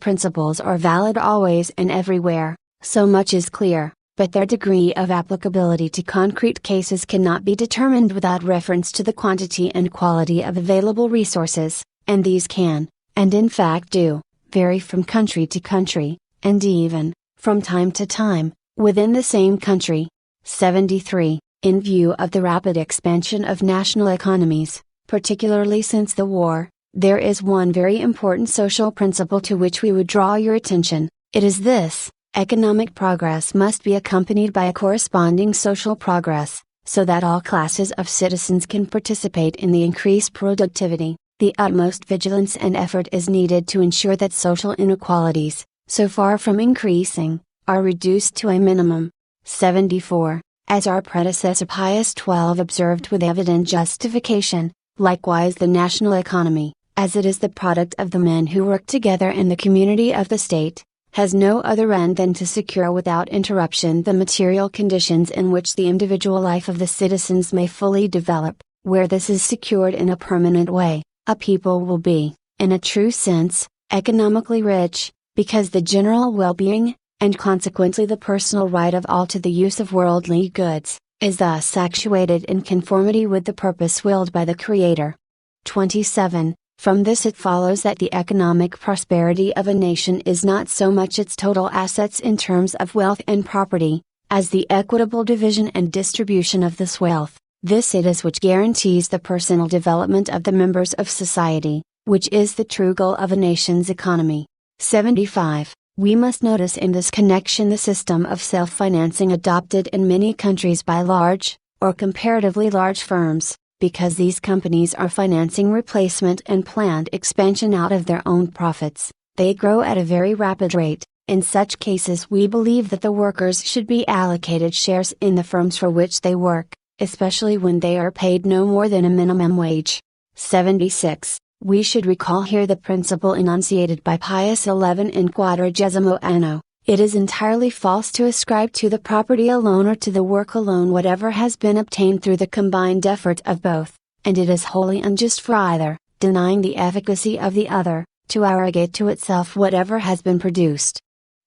principles are valid always and everywhere, so much is clear, but their degree of applicability to concrete cases cannot be determined without reference to the quantity and quality of available resources, and these can, and in fact do, vary from country to country, and even, from time to time, within the same country. 73. In view of the rapid expansion of national economies, particularly since the war, there is one very important social principle to which we would draw your attention. It is this: economic progress must be accompanied by a corresponding social progress, so that all classes of citizens can participate in the increased productivity. The utmost vigilance and effort is needed to ensure that social inequalities, so far from increasing, are reduced to a minimum. 74. As our predecessor Pius XII observed with evident justification, likewise the national economy, as it is the product of the men who work together in the community of the state, has no other end than to secure without interruption the material conditions in which the individual life of the citizens may fully develop. Where this is secured in a permanent way, a people will be, in a true sense, economically rich, because the general well-being, and consequently the personal right of all to the use of worldly goods, is thus actuated in conformity with the purpose willed by the Creator. 27. From this it follows that the economic prosperity of a nation is not so much its total assets in terms of wealth and property, as the equitable division and distribution of this wealth. This it is which guarantees the personal development of the members of society, which is the true goal of a nation's economy. 75. We must notice in this connection the system of self-financing adopted in many countries by large, or comparatively large firms, because these companies are financing replacement and planned expansion out of their own profits. They grow at a very rapid rate. In such cases we believe that the workers should be allocated shares in the firms for which they work, especially when they are paid no more than a minimum wage. 76. We should recall here the principle enunciated by Pius XI in XXIII Anno. It is entirely false to ascribe to the property alone or to the work alone whatever has been obtained through the combined effort of both, and it is wholly unjust for either, denying the efficacy of the other, to arrogate to itself whatever has been produced.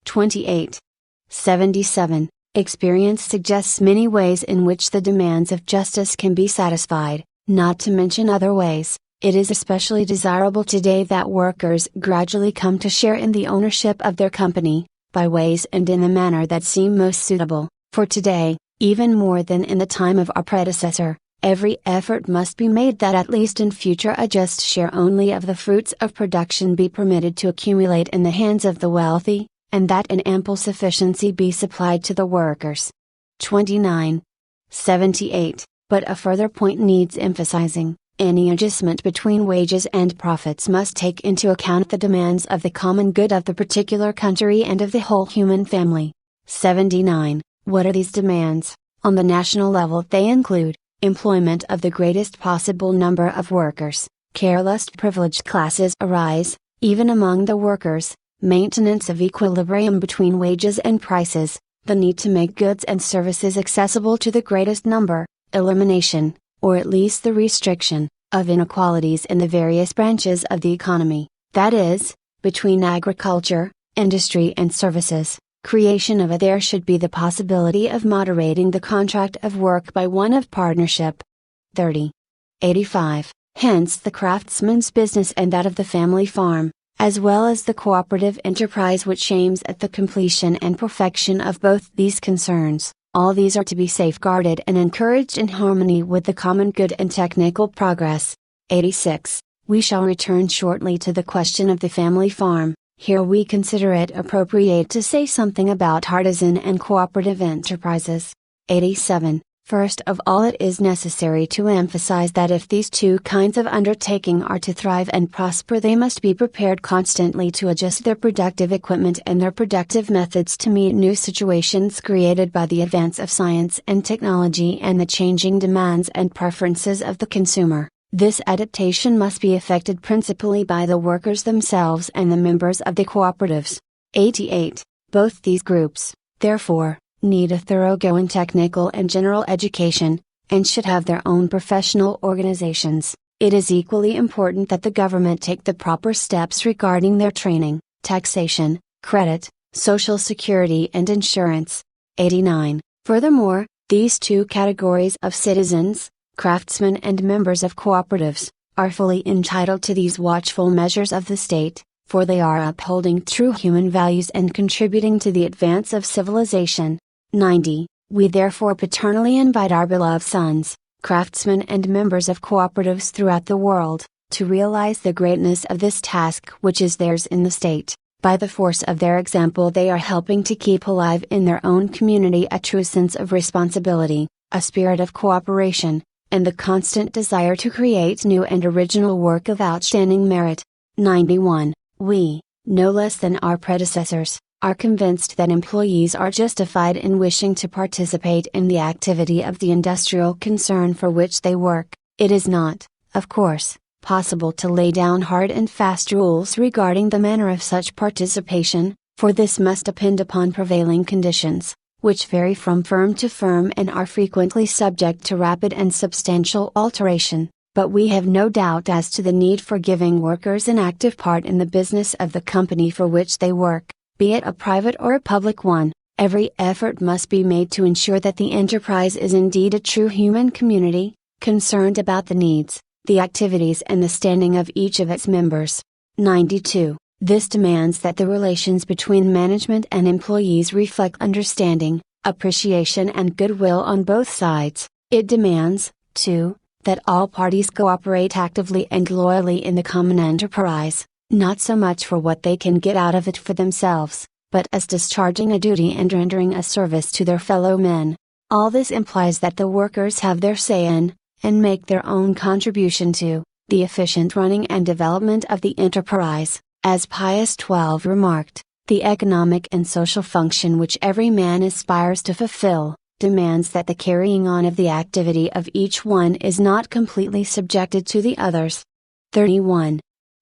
28. 77. Experience suggests many ways in which the demands of justice can be satisfied, not to mention other ways. It is especially desirable today that workers gradually come to share in the ownership of their company, by ways and in the manner that seem most suitable, for today, even more than in the time of our predecessor, every effort must be made that at least in future a just share only of the fruits of production be permitted to accumulate in the hands of the wealthy, and that an ample sufficiency be supplied to the workers. 29. 78. But a further point needs emphasizing. Any adjustment between wages and profits must take into account the demands of the common good of the particular country and of the whole human family. 79. What are these demands? On the national level they include, employment of the greatest possible number of workers, careless privileged classes arise, even among the workers, maintenance of equilibrium between wages and prices, the need to make goods and services accessible to the greatest number, elimination, or at least the restriction, of inequalities in the various branches of the economy, that is, between agriculture, industry and services, creation of there should be the possibility of moderating the contract of work by one of partnership. 30. 85. Hence the craftsman's business and that of the family farm, as well as the cooperative enterprise which aims at the completion and perfection of both these concerns. All these are to be safeguarded and encouraged in harmony with the common good and technical progress. 86. We shall return shortly to the question of the family farm. Here we consider it appropriate to say something about artisan and cooperative enterprises. 87. First of all, it is necessary to emphasize that if these two kinds of undertaking are to thrive and prosper, they must be prepared constantly to adjust their productive equipment and their productive methods to meet new situations created by the advance of science and technology and the changing demands and preferences of the consumer. This adaptation must be effected principally by the workers themselves and the members of the cooperatives. 88. Both these groups, therefore, need a thoroughgoing technical and general education, and should have their own professional organizations. It is equally important that the government take the proper steps regarding their training, taxation, credit, social security and insurance. 89. Furthermore, these two categories of citizens, craftsmen and members of cooperatives, are fully entitled to these watchful measures of the state, for they are upholding true human values and contributing to the advance of civilization. 90. We therefore paternally invite our beloved sons, craftsmen and members of cooperatives throughout the world, to realize the greatness of this task which is theirs in the state. By the force of their example they are helping to keep alive in their own community a true sense of responsibility, a spirit of cooperation, and the constant desire to create new and original work of outstanding merit. 91. We, no less than our predecessors, are convinced that employees are justified in wishing to participate in the activity of the industrial concern for which they work. It is not, of course, possible to lay down hard and fast rules regarding the manner of such participation, for this must depend upon prevailing conditions, which vary from firm to firm and are frequently subject to rapid and substantial alteration. But we have no doubt as to the need for giving workers an active part in the business of the company for which they work. Be it a private or a public one, every effort must be made to ensure that the enterprise is indeed a true human community, concerned about the needs, the activities and the standing of each of its members. 92. This demands that the relations between management and employees reflect understanding, appreciation and goodwill on both sides. It demands, too, that all parties cooperate actively and loyally in the common enterprise, not so much for what they can get out of it for themselves, but as discharging a duty and rendering a service to their fellow men. All this implies that the workers have their say in, and make their own contribution to, the efficient running and development of the enterprise. As Pius XII remarked, the economic and social function which every man aspires to fulfill, demands that the carrying on of the activity of each one is not completely subjected to the others. 31.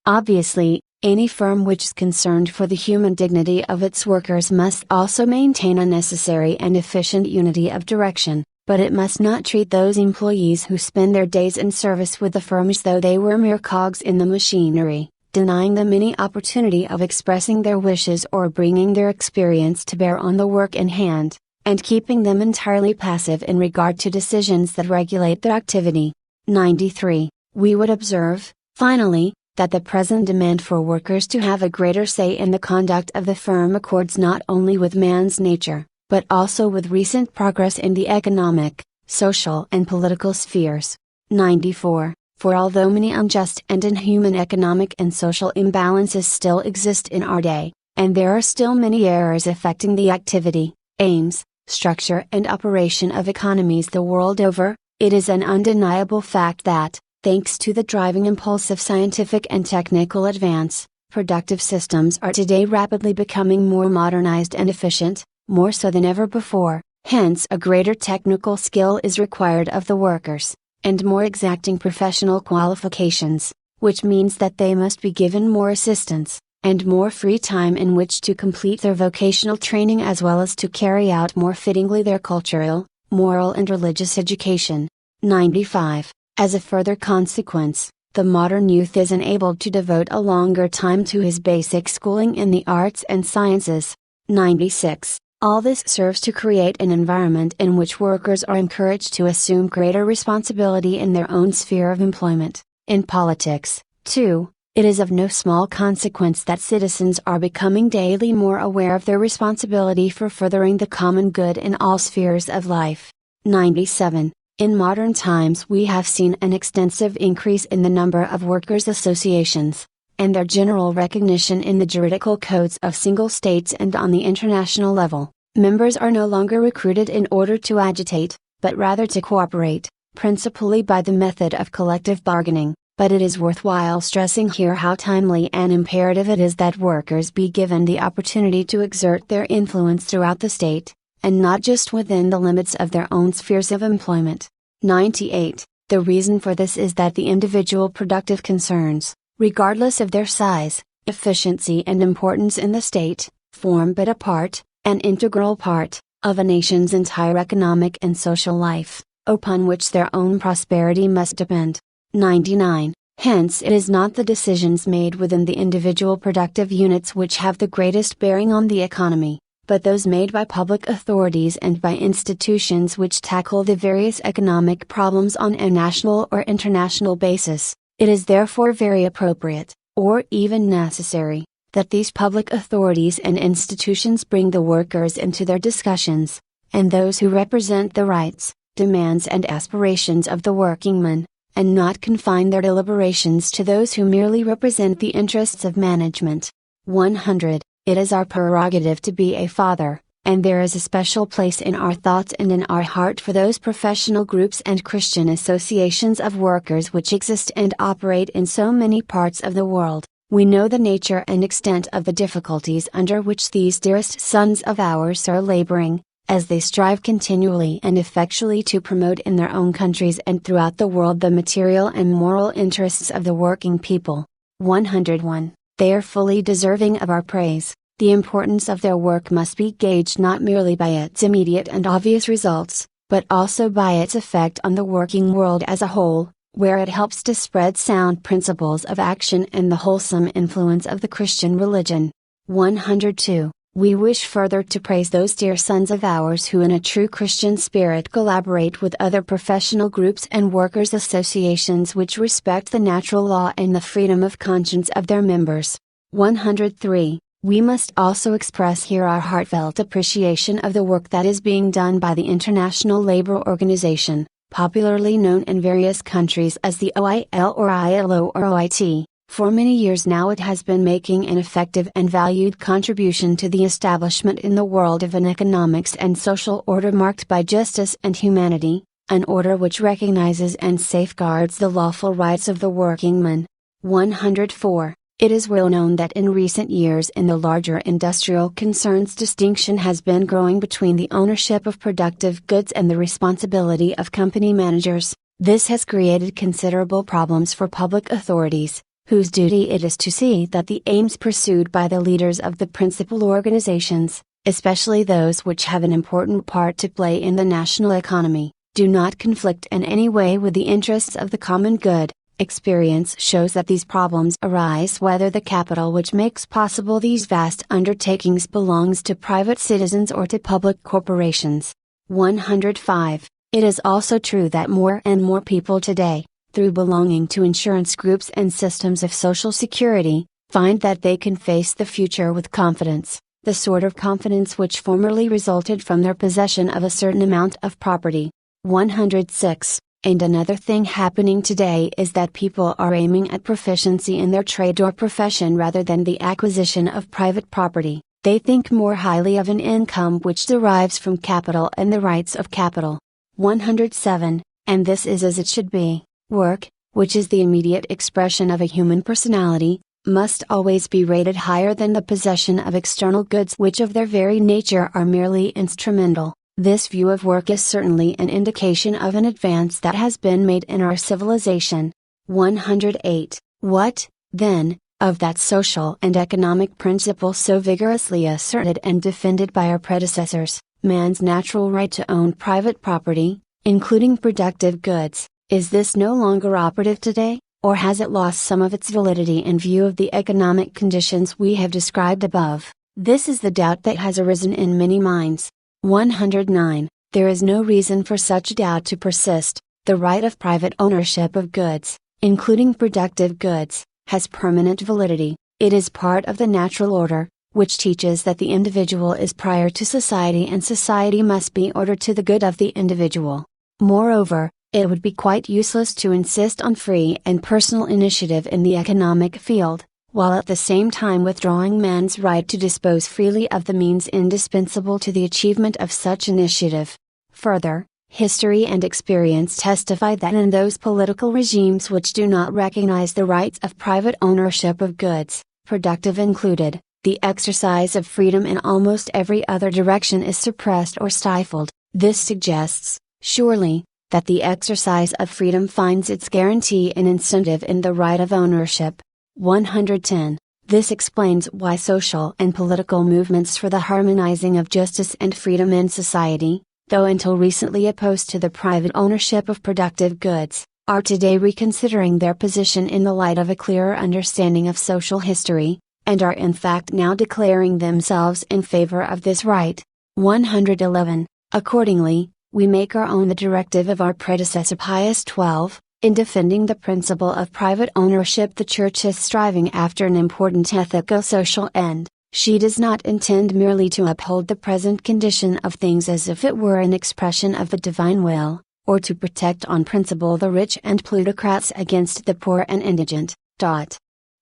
Obviously, any firm which is concerned for the human dignity of its workers must also maintain a necessary and efficient unity of direction, but it must not treat those employees who spend their days in service with the firm as though they were mere cogs in the machinery, denying them any opportunity of expressing their wishes or bringing their experience to bear on the work in hand, and keeping them entirely passive in regard to decisions that regulate their activity. 93. We would observe, finally, that the present demand for workers to have a greater say in the conduct of the firm accords not only with man's nature, but also with recent progress in the economic, social and political spheres. 94. For although many unjust and inhuman economic and social imbalances still exist in our day, and there are still many errors affecting the activity, aims, structure and operation of economies the world over, it is an undeniable fact that, thanks to the driving impulse of scientific and technical advance, productive systems are today rapidly becoming more modernized and efficient, more so than ever before. Hence a greater technical skill is required of the workers, and more exacting professional qualifications, which means that they must be given more assistance, and more free time in which to complete their vocational training as well as to carry out more fittingly their cultural, moral and religious education. 95. As a further consequence, the modern youth is enabled to devote a longer time to his basic schooling in the arts and sciences. 96. All this serves to create an environment in which workers are encouraged to assume greater responsibility in their own sphere of employment. In politics, too, it is of no small consequence that citizens are becoming daily more aware of their responsibility for furthering the common good in all spheres of life. 97. In modern times we have seen an extensive increase in the number of workers' associations, and their general recognition in the juridical codes of single states and on the international level. Members are no longer recruited in order to agitate, but rather to cooperate, principally by the method of collective bargaining. But it is worthwhile stressing here how timely and imperative it is that workers be given the opportunity to exert their influence throughout the state, and not just within the limits of their own spheres of employment. 98. The reason for this is that the individual productive concerns, regardless of their size, efficiency and importance in the state, form but a part, an integral part, of a nation's entire economic and social life, upon which their own prosperity must depend. 99. Hence it is not the decisions made within the individual productive units which have the greatest bearing on the economy, but those made by public authorities and by institutions which tackle the various economic problems on a national or international basis. It is therefore very appropriate, or even necessary, that these public authorities and institutions bring the workers into their discussions, and those who represent the rights, demands and aspirations of the workingman, and not confine their deliberations to those who merely represent the interests of management. 100. It is our prerogative to be a father, and there is a special place in our thoughts and in our heart for those professional groups and Christian associations of workers which exist and operate in so many parts of the world. We know the nature and extent of the difficulties under which these dearest sons of ours are laboring, as they strive continually and effectually to promote in their own countries and throughout the world the material and moral interests of the working people. 101. They are fully deserving of our praise. The importance of their work must be gauged not merely by its immediate and obvious results, but also by its effect on the working world as a whole, where it helps to spread sound principles of action and the wholesome influence of the Christian religion. 102. We wish further to praise those dear sons of ours who in a true Christian spirit collaborate with other professional groups and workers' associations which respect the natural law and the freedom of conscience of their members. 103. We must also express here our heartfelt appreciation of the work that is being done by the International Labour Organization, popularly known in various countries as the OIL or ILO or OIT. For many years now it has been making an effective and valued contribution to the establishment in the world of an economics and social order marked by justice and humanity, an order which recognizes and safeguards the lawful rights of the workingman. 104. It is well known that in recent years in the larger industrial concerns distinction has been growing between the ownership of productive goods and the responsibility of company managers. This has created considerable problems for public authorities, whose duty it is to see that the aims pursued by the leaders of the principal organizations, especially those which have an important part to play in the national economy, do not conflict in any way with the interests of the common good. Experience shows that these problems arise whether the capital which makes possible these vast undertakings belongs to private citizens or to public corporations. 105. It is also true that more and more people today, through belonging to insurance groups and systems of social security, find that they can face the future with confidence, the sort of confidence which formerly resulted from their possession of a certain amount of property. 106. And another thing happening today is that people are aiming at proficiency in their trade or profession rather than the acquisition of private property. They think more highly of an income which derives from capital and the rights of capital. 107. And this is as it should be. Work, which is the immediate expression of a human personality, must always be rated higher than the possession of external goods which of their very nature are merely instrumental. This view of work is certainly an indication of an advance that has been made in our civilization. 108. What, then, of that social and economic principle so vigorously asserted and defended by our predecessors, man's natural right to own private property, including productive goods? Is this no longer operative today, or has it lost some of its validity in view of the economic conditions we have described above? This is the doubt that has arisen in many minds. 109. There is no reason for such doubt to persist. The right of private ownership of goods, including productive goods, has permanent validity. It is part of the natural order, which teaches that the individual is prior to society and society must be ordered to the good of the individual. Moreover, it would be quite useless to insist on free and personal initiative in the economic field, while at the same time withdrawing man's right to dispose freely of the means indispensable to the achievement of such initiative. Further, history and experience testify that in those political regimes which do not recognize the rights of private ownership of goods, productive included, the exercise of freedom in almost every other direction is suppressed or stifled. This suggests, surely, that the exercise of freedom finds its guarantee and incentive in the right of ownership. 110. This explains why social and political movements for the harmonizing of justice and freedom in society, though until recently opposed to the private ownership of productive goods, are today reconsidering their position in the light of a clearer understanding of social history, and are in fact now declaring themselves in favor of this right. 111. Accordingly, we make our own the directive of our predecessor Pius XII. In defending the principle of private ownership, the Church is striving after an important ethico-social end. She does not intend merely to uphold the present condition of things as if it were an expression of the divine will, or to protect on principle the rich and plutocrats against the poor and indigent.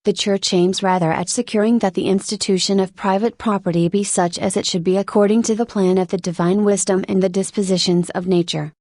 The Church aims rather at securing that the institution of private property be such as it should be according to the plan of the divine wisdom and the dispositions of nature.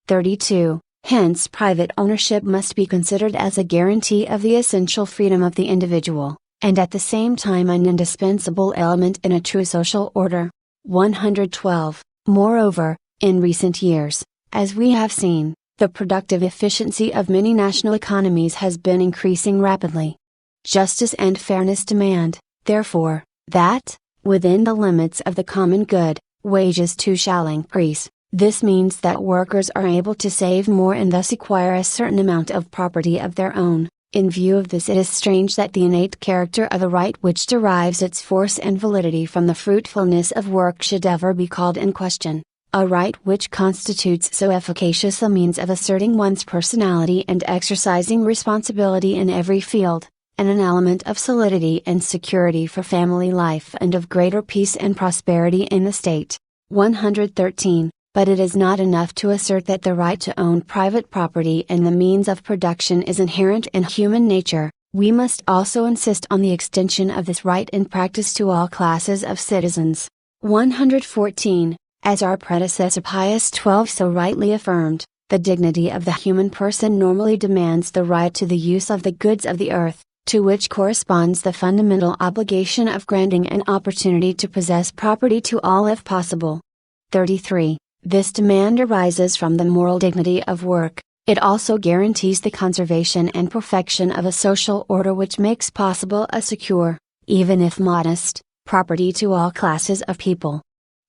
32. Hence private ownership must be considered as a guarantee of the essential freedom of the individual, and at the same time an indispensable element in a true social order. 112. Moreover, in recent years, as we have seen, the productive efficiency of many national economies has been increasing rapidly. Justice and fairness demand, therefore, that, within the limits of the common good, wages too shall increase. This means that workers are able to save more and thus acquire a certain amount of property of their own. In view of this, it is strange that the innate character of a right which derives its force and validity from the fruitfulness of work should ever be called in question, a right which constitutes so efficacious a means of asserting one's personality and exercising responsibility in every field, and an element of solidity and security for family life and of greater peace and prosperity in the state. 113. But it is not enough to assert that the right to own private property and the means of production is inherent in human nature. We must also insist on the extension of this right in practice to all classes of citizens. 114. As our predecessor Pius XII so rightly affirmed, the dignity of the human person normally demands the right to the use of the goods of the earth, to which corresponds the fundamental obligation of granting an opportunity to possess property to all if possible. 33. This demand arises from the moral dignity of work. It also guarantees the conservation and perfection of a social order which makes possible a secure, even if modest, property to all classes of people.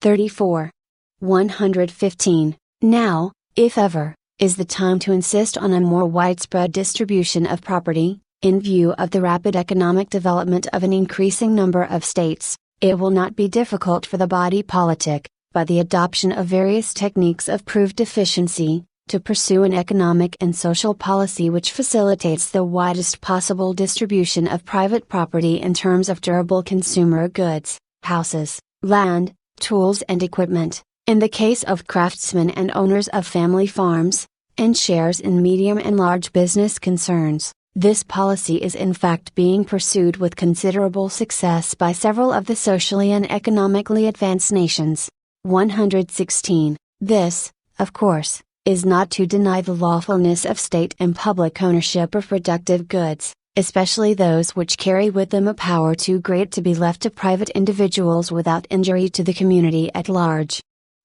34. 115. Now, if ever, is the time to insist on a more widespread distribution of property. In view of the rapid economic development of an increasing number of states, it will not be difficult for the body politic, by the adoption of various techniques of proved efficiency, to pursue an economic and social policy which facilitates the widest possible distribution of private property in terms of durable consumer goods, houses, land, tools and equipment, in the case of craftsmen and owners of family farms, and shares in medium and large business concerns. This policy is in fact being pursued with considerable success by several of the socially and economically advanced nations. 116. This, of course, is not to deny the lawfulness of state and public ownership of productive goods, especially those which carry with them a power too great to be left to private individuals without injury to the community at large.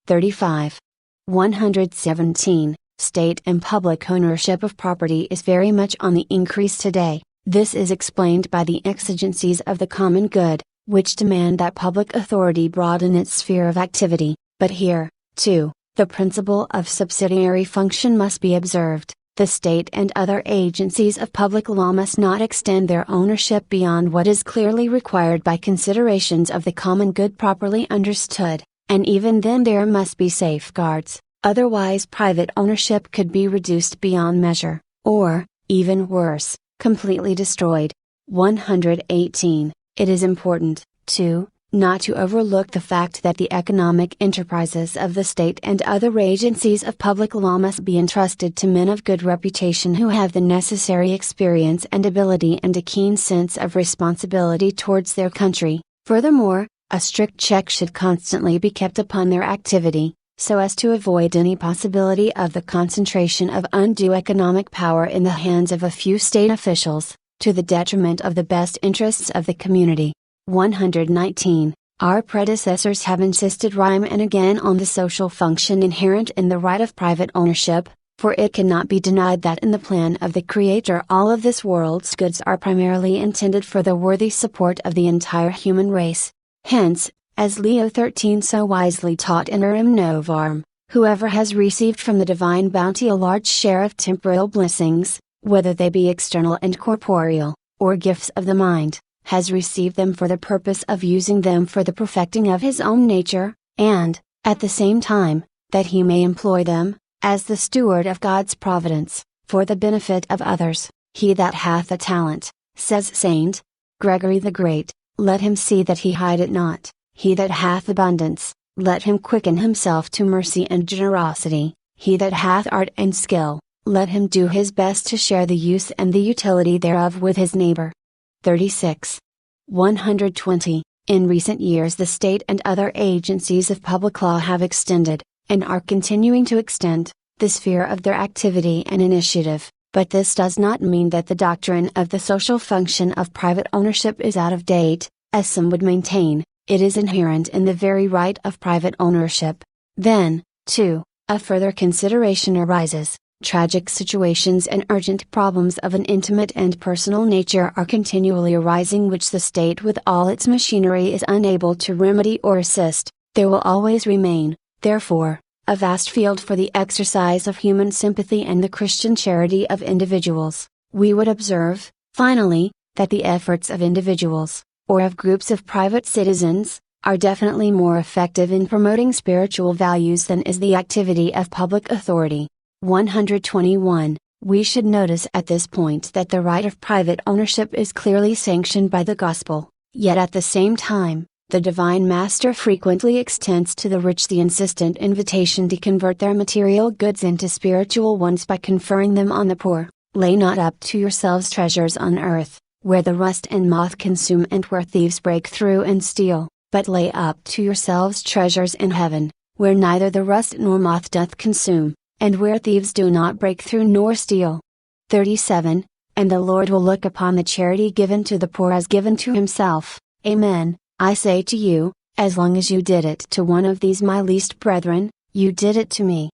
35. 117. State and public ownership of property is very much on the increase today. This is explained by the exigencies of the common good, which demand that public authority broaden its sphere of activity, but here, too, the principle of subsidiary function must be observed. The state and other agencies of public law must not extend their ownership beyond what is clearly required by considerations of the common good properly understood, and even then there must be safeguards, otherwise private ownership could be reduced beyond measure, or, even worse, completely destroyed. 118. It is important, too, not to overlook the fact that the economic enterprises of the state and other agencies of public law must be entrusted to men of good reputation who have the necessary experience and ability and a keen sense of responsibility towards their country. Furthermore, a strict check should constantly be kept upon their activity, so as to avoid any possibility of the concentration of undue economic power in the hands of a few state officials, to the detriment of the best interests of the community. 119. Our predecessors have insisted time and again on the social function inherent in the right of private ownership, for it cannot be denied that in the plan of the Creator all of this world's goods are primarily intended for the worthy support of the entire human race. Hence, as Leo XIII so wisely taught in Rerum Novarum, whoever has received from the divine bounty a large share of temporal blessings, whether they be external and corporeal, or gifts of the mind, has received them for the purpose of using them for the perfecting of his own nature, and, at the same time, that he may employ them, as the steward of God's providence, for the benefit of others. He that hath a talent, says Saint Gregory the Great, let him see that he hide it not. He that hath abundance, let him quicken himself to mercy and generosity. He that hath art and skill, let him do his best to share the use and the utility thereof with his neighbor. 36. 120. In recent years the state and other agencies of public law have extended, and are continuing to extend, the sphere of their activity and initiative, but this does not mean that the doctrine of the social function of private ownership is out of date, as some would maintain. It is inherent in the very right of private ownership. Then, too, a further consideration arises. Tragic situations and urgent problems of an intimate and personal nature are continually arising which the state with all its machinery is unable to remedy or assist. There will always remain, therefore, a vast field for the exercise of human sympathy and the Christian charity of individuals. We would observe, finally, that the efforts of individuals, or of groups of private citizens, are definitely more effective in promoting spiritual values than is the activity of public authority. 121. We should notice at this point that the right of private ownership is clearly sanctioned by the Gospel, yet at the same time, the Divine Master frequently extends to the rich the insistent invitation to convert their material goods into spiritual ones by conferring them on the poor. Lay not up to yourselves treasures on earth, where the rust and moth consume and where thieves break through and steal, but lay up to yourselves treasures in heaven, where neither the rust nor moth doth consume, and where thieves do not break through nor steal. 37. And the Lord will look upon the charity given to the poor as given to himself. Amen. I say to you, as long as you did it to one of these my least brethren, you did it to me.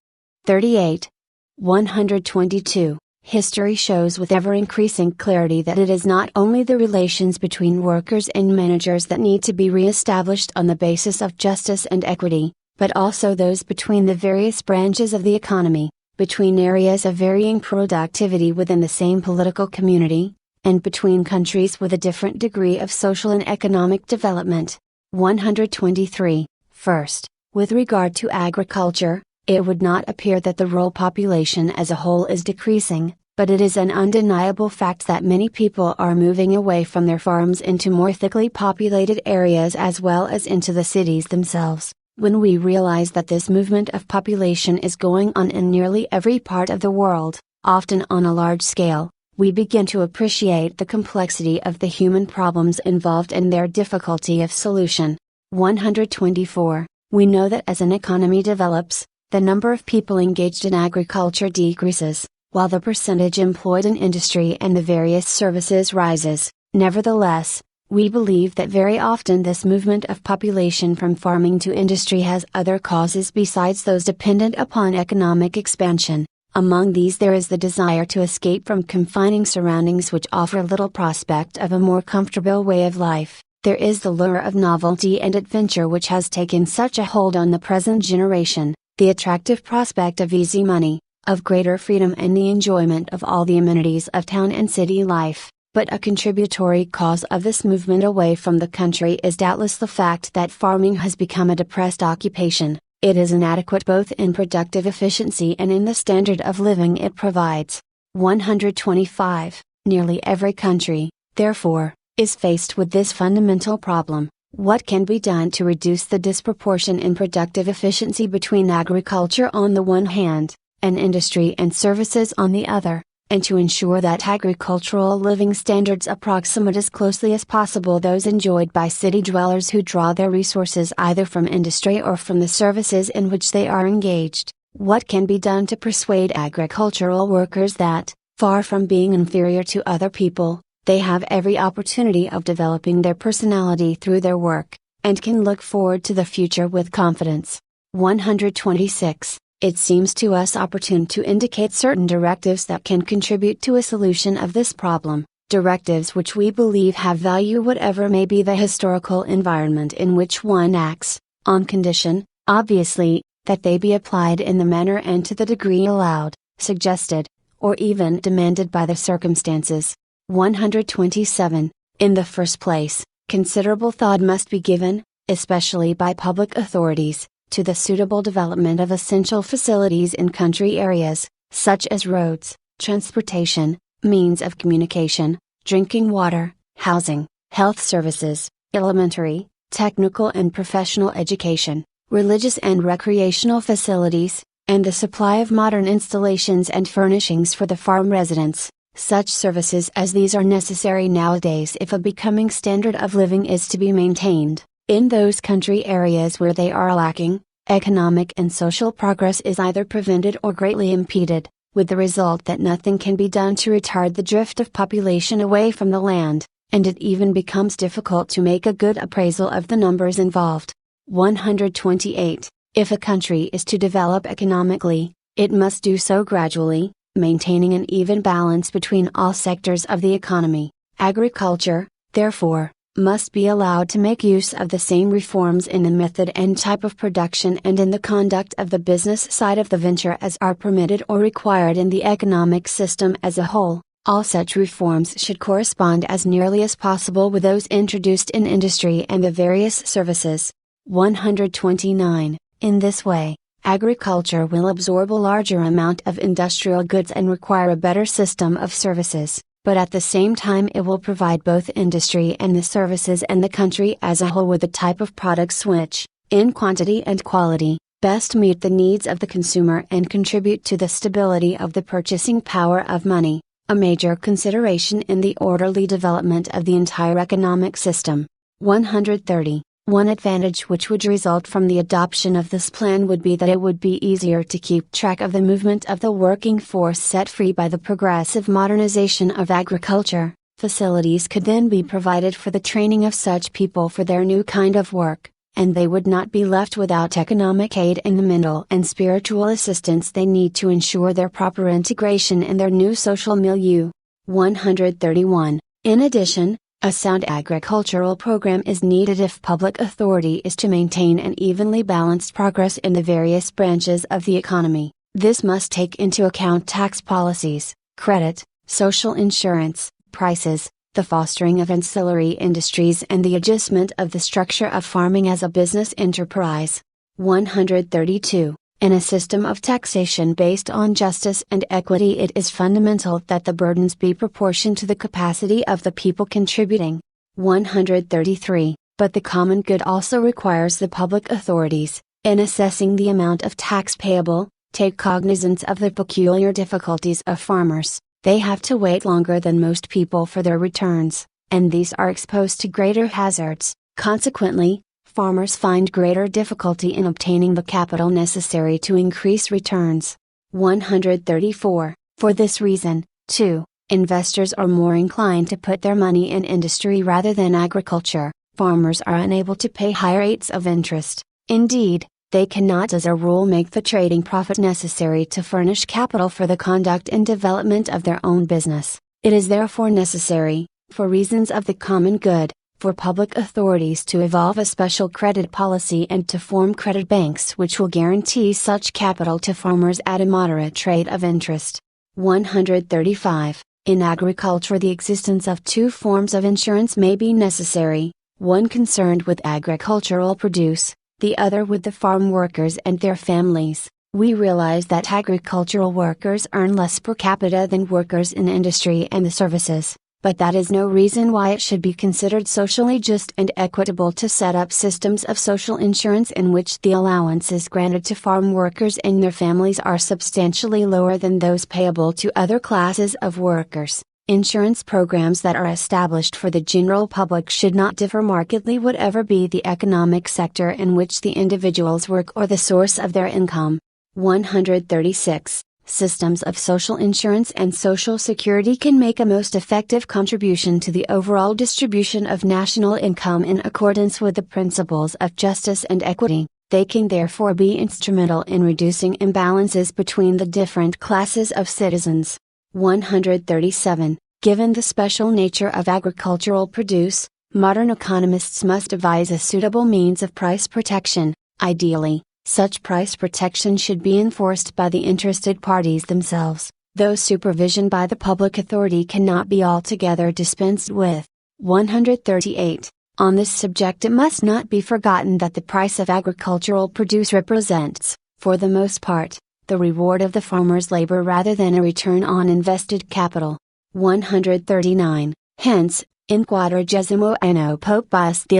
38. 122. History shows with ever increasing clarity that it is not only the relations between workers and managers that need to be re-established on the basis of justice and equity, but also those between the various branches of the economy, between areas of varying productivity within the same political community, and between countries with a different degree of social and economic development. 123. First, with regard to agriculture, it would not appear that the rural population as a whole is decreasing, but it is an undeniable fact that many people are moving away from their farms into more thickly populated areas as well as into the cities themselves. When we realize that this movement of population is going on in nearly every part of the world, often on a large scale, we begin to appreciate the complexity of the human problems involved and their difficulty of solution. 124. We know that as an economy develops, the number of people engaged in agriculture decreases, while the percentage employed in industry and the various services rises. Nevertheless, we believe that very often this movement of population from farming to industry has other causes besides those dependent upon economic expansion. Among these there is the desire to escape from confining surroundings which offer little prospect of a more comfortable way of life. There is the lure of novelty and adventure which has taken such a hold on the present generation, the attractive prospect of easy money, of greater freedom and the enjoyment of all the amenities of town and city life. But a contributory cause of this movement away from the country is doubtless the fact that farming has become a depressed occupation. It is inadequate both in productive efficiency and in the standard of living it provides. 125. Nearly every country, therefore, is faced with this fundamental problem. What can be done to reduce the disproportion in productive efficiency between agriculture on the one hand, and industry and services on the other, and to ensure that agricultural living standards approximate as closely as possible those enjoyed by city dwellers who draw their resources either from industry or from the services in which they are engaged? What can be done to persuade agricultural workers that, far from being inferior to other people, they have every opportunity of developing their personality through their work, and can look forward to the future with confidence? 126. It seems to us opportune to indicate certain directives that can contribute to a solution of this problem, directives which we believe have value whatever may be the historical environment in which one acts, on condition, obviously, that they be applied in the manner and to the degree allowed, suggested, or even demanded by the circumstances. 127. In the first place, considerable thought must be given, especially by public authorities, to the suitable development of essential facilities in country areas, such as roads, transportation, means of communication, drinking water, housing, health services, elementary, technical and professional education, religious and recreational facilities, and the supply of modern installations and furnishings for the farm residents. Such services as these are necessary nowadays if a becoming standard of living is to be maintained. In those country areas where they are lacking, economic and social progress is either prevented or greatly impeded, with the result that nothing can be done to retard the drift of population away from the land, and it even becomes difficult to make a good appraisal of the numbers involved. 128. If a country is to develop economically, it must do so gradually, maintaining an even balance between all sectors of the economy. Agriculture, therefore, must be allowed to make use of the same reforms in the method and type of production and in the conduct of the business side of the venture as are permitted or required in the economic system as a whole. All such reforms should correspond as nearly as possible with those introduced in industry and the various services. 129. In this way, agriculture will absorb a larger amount of industrial goods and require a better system of services, but at the same time it will provide both industry and the services and the country as a whole with the type of products which, in quantity and quality, best meet the needs of the consumer and contribute to the stability of the purchasing power of money, a major consideration in the orderly development of the entire economic system. 130. One advantage which would result from the adoption of this plan would be that it would be easier to keep track of the movement of the working force set free by the progressive modernization of agriculture. Facilities could then be provided for the training of such people for their new kind of work, and they would not be left without economic aid and the mental and spiritual assistance they need to ensure their proper integration in their new social milieu. 131. In addition, a sound agricultural program is needed if public authority is to maintain an evenly balanced progress in the various branches of the economy. This must take into account tax policies, credit, social insurance, prices, the fostering of ancillary industries and the adjustment of the structure of farming as a business enterprise. 132. In a system of taxation based on justice and equity, it is fundamental that the burdens be proportioned to the capacity of the people contributing. 133. But the common good also requires the public authorities, in assessing the amount of tax payable, take cognizance of the peculiar difficulties of farmers. They have to wait longer than most people for their returns, and these are exposed to greater hazards. Consequently, farmers find greater difficulty in obtaining the capital necessary to increase returns. 134. For this reason, too, investors are more inclined to put their money in industry rather than agriculture. Farmers are unable to pay high rates of interest. Indeed, they cannot as a rule make the trading profit necessary to furnish capital for the conduct and development of their own business. It is therefore necessary, for reasons of the common good, for public authorities to evolve a special credit policy and to form credit banks which will guarantee such capital to farmers at a moderate rate of interest. 135. In agriculture, the existence of two forms of insurance may be necessary, one concerned with agricultural produce, the other with the farm workers and their families. We realize that agricultural workers earn less per capita than workers in industry and the services, but that is no reason why it should be considered socially just and equitable to set up systems of social insurance in which the allowances granted to farm workers and their families are substantially lower than those payable to other classes of workers. Insurance programs that are established for the general public should not differ markedly whatever be the economic sector in which the individuals work or the source of their income. 136. Systems of social insurance and social security can make a most effective contribution to the overall distribution of national income in accordance with the principles of justice and equity. They can therefore be instrumental in reducing imbalances between the different classes of citizens. 137. Given the special nature of agricultural produce, modern economists must devise a suitable means of price protection. Ideally, such price protection should be enforced by the interested parties themselves, though supervision by the public authority cannot be altogether dispensed with. 138. On this subject it must not be forgotten that the price of agricultural produce represents, for the most part, the reward of the farmer's labor rather than a return on invested capital. 139. Hence, in Quadragesimo Anno Pope Pius XI